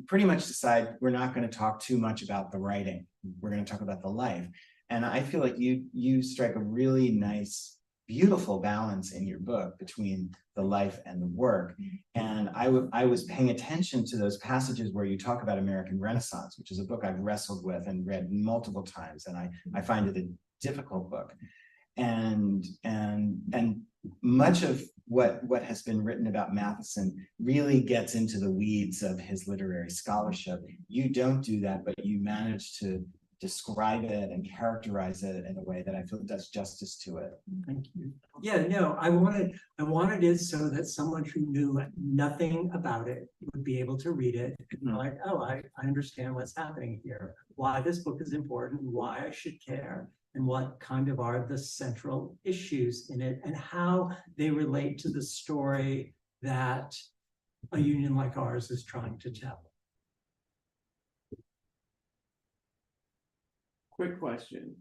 pretty much decide we're not going to talk too much about the writing. We're going to talk about the life. And I feel like you strike a really nice, beautiful balance in your book between the life and the work. And I was paying attention to those passages where you talk about American Renaissance, which is a book I've wrestled with and read multiple times. And I find it a difficult book. And much of what has been written about Matthiessen really gets into the weeds of his literary scholarship. You don't do that, but you manage to describe it and characterize it in a way that I feel does justice to it. Thank you. Yeah, no, I wanted it so that someone who knew nothing about it would be able to read it and be like, oh, I understand what's happening here, why this book is important, why I should care, and what kind of are the central issues in it and how they relate to the story that a union like ours is trying to tell. Quick question.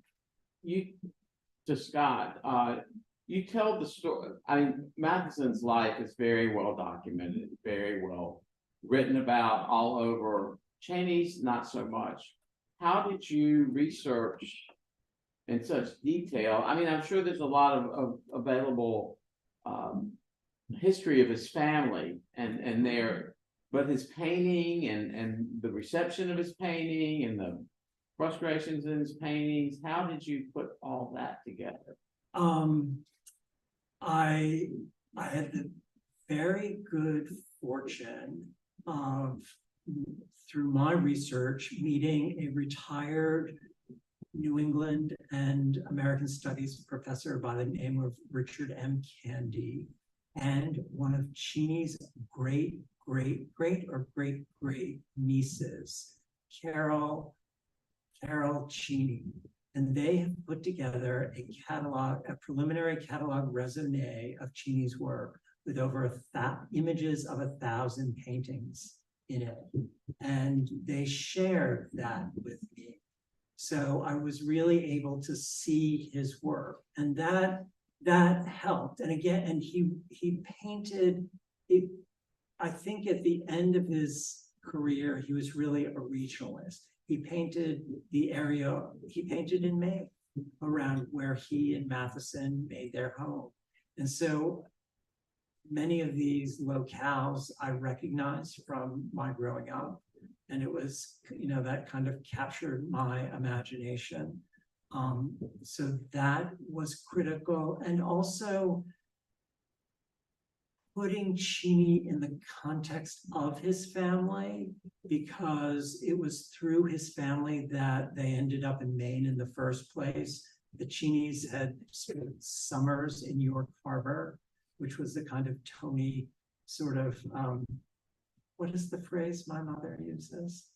To Scott, you tell the story. I mean, Mathiessen's life is very well documented, very well written about all over. Chaney's not so much. How did you research in such detail? I mean, I'm sure there's a lot of available history of his family and but his painting and the reception of his painting and the frustrations in his paintings, how did you put all that together? I had the very good fortune of, through my research, meeting a retired New England and American Studies professor by the name of Richard M. Candy, and one of Cheney's great nieces, Carol Cheney. And they have put together a catalog, a preliminary catalog raisonné of Cheney's work with over images of 1,000 paintings in it. And they shared that with me. So I was really able to see his work, and that helped. And again, and he painted it. I think at the end of his career, he was really a regionalist. He painted the area, he painted in Maine, around where he and Matthiessen made their home. And so many of these locales I recognized from my growing up. And it was, that kind of captured my imagination. So that was critical. And also putting Cheney in the context of his family, because it was through his family that they ended up in Maine in the first place. The Cheneys had spent summers in York Harbor, which was the kind of Tony sort of, what is the phrase my mother uses?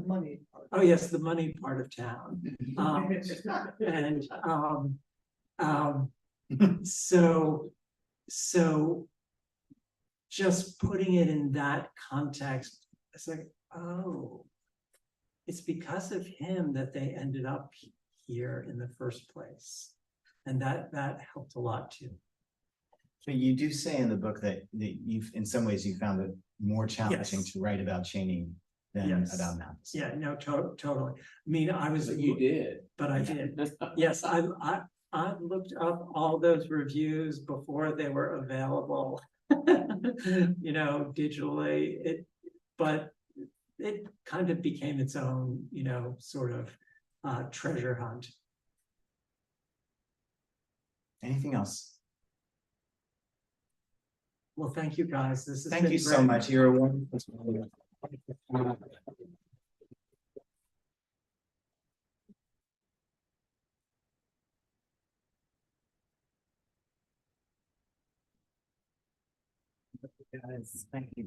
Money. Oh, yes, the money part of town. So just putting it in that context, it's like, oh, it's because of him that they ended up here in the first place. And that helped a lot too. But you do say in the book that you've, in some ways, you found it more challenging Yes. to write about Cheney than Yes. about Matthiessen. Yeah, no, totally. I mean, I was. You did. But I did. Yes, I looked up all those reviews before they were available, digitally. But it kind of became its own, sort of treasure hunt. Anything else? Well, thank you guys. This has Thank been you so great. much. You're a wonderful. Guys, thank you.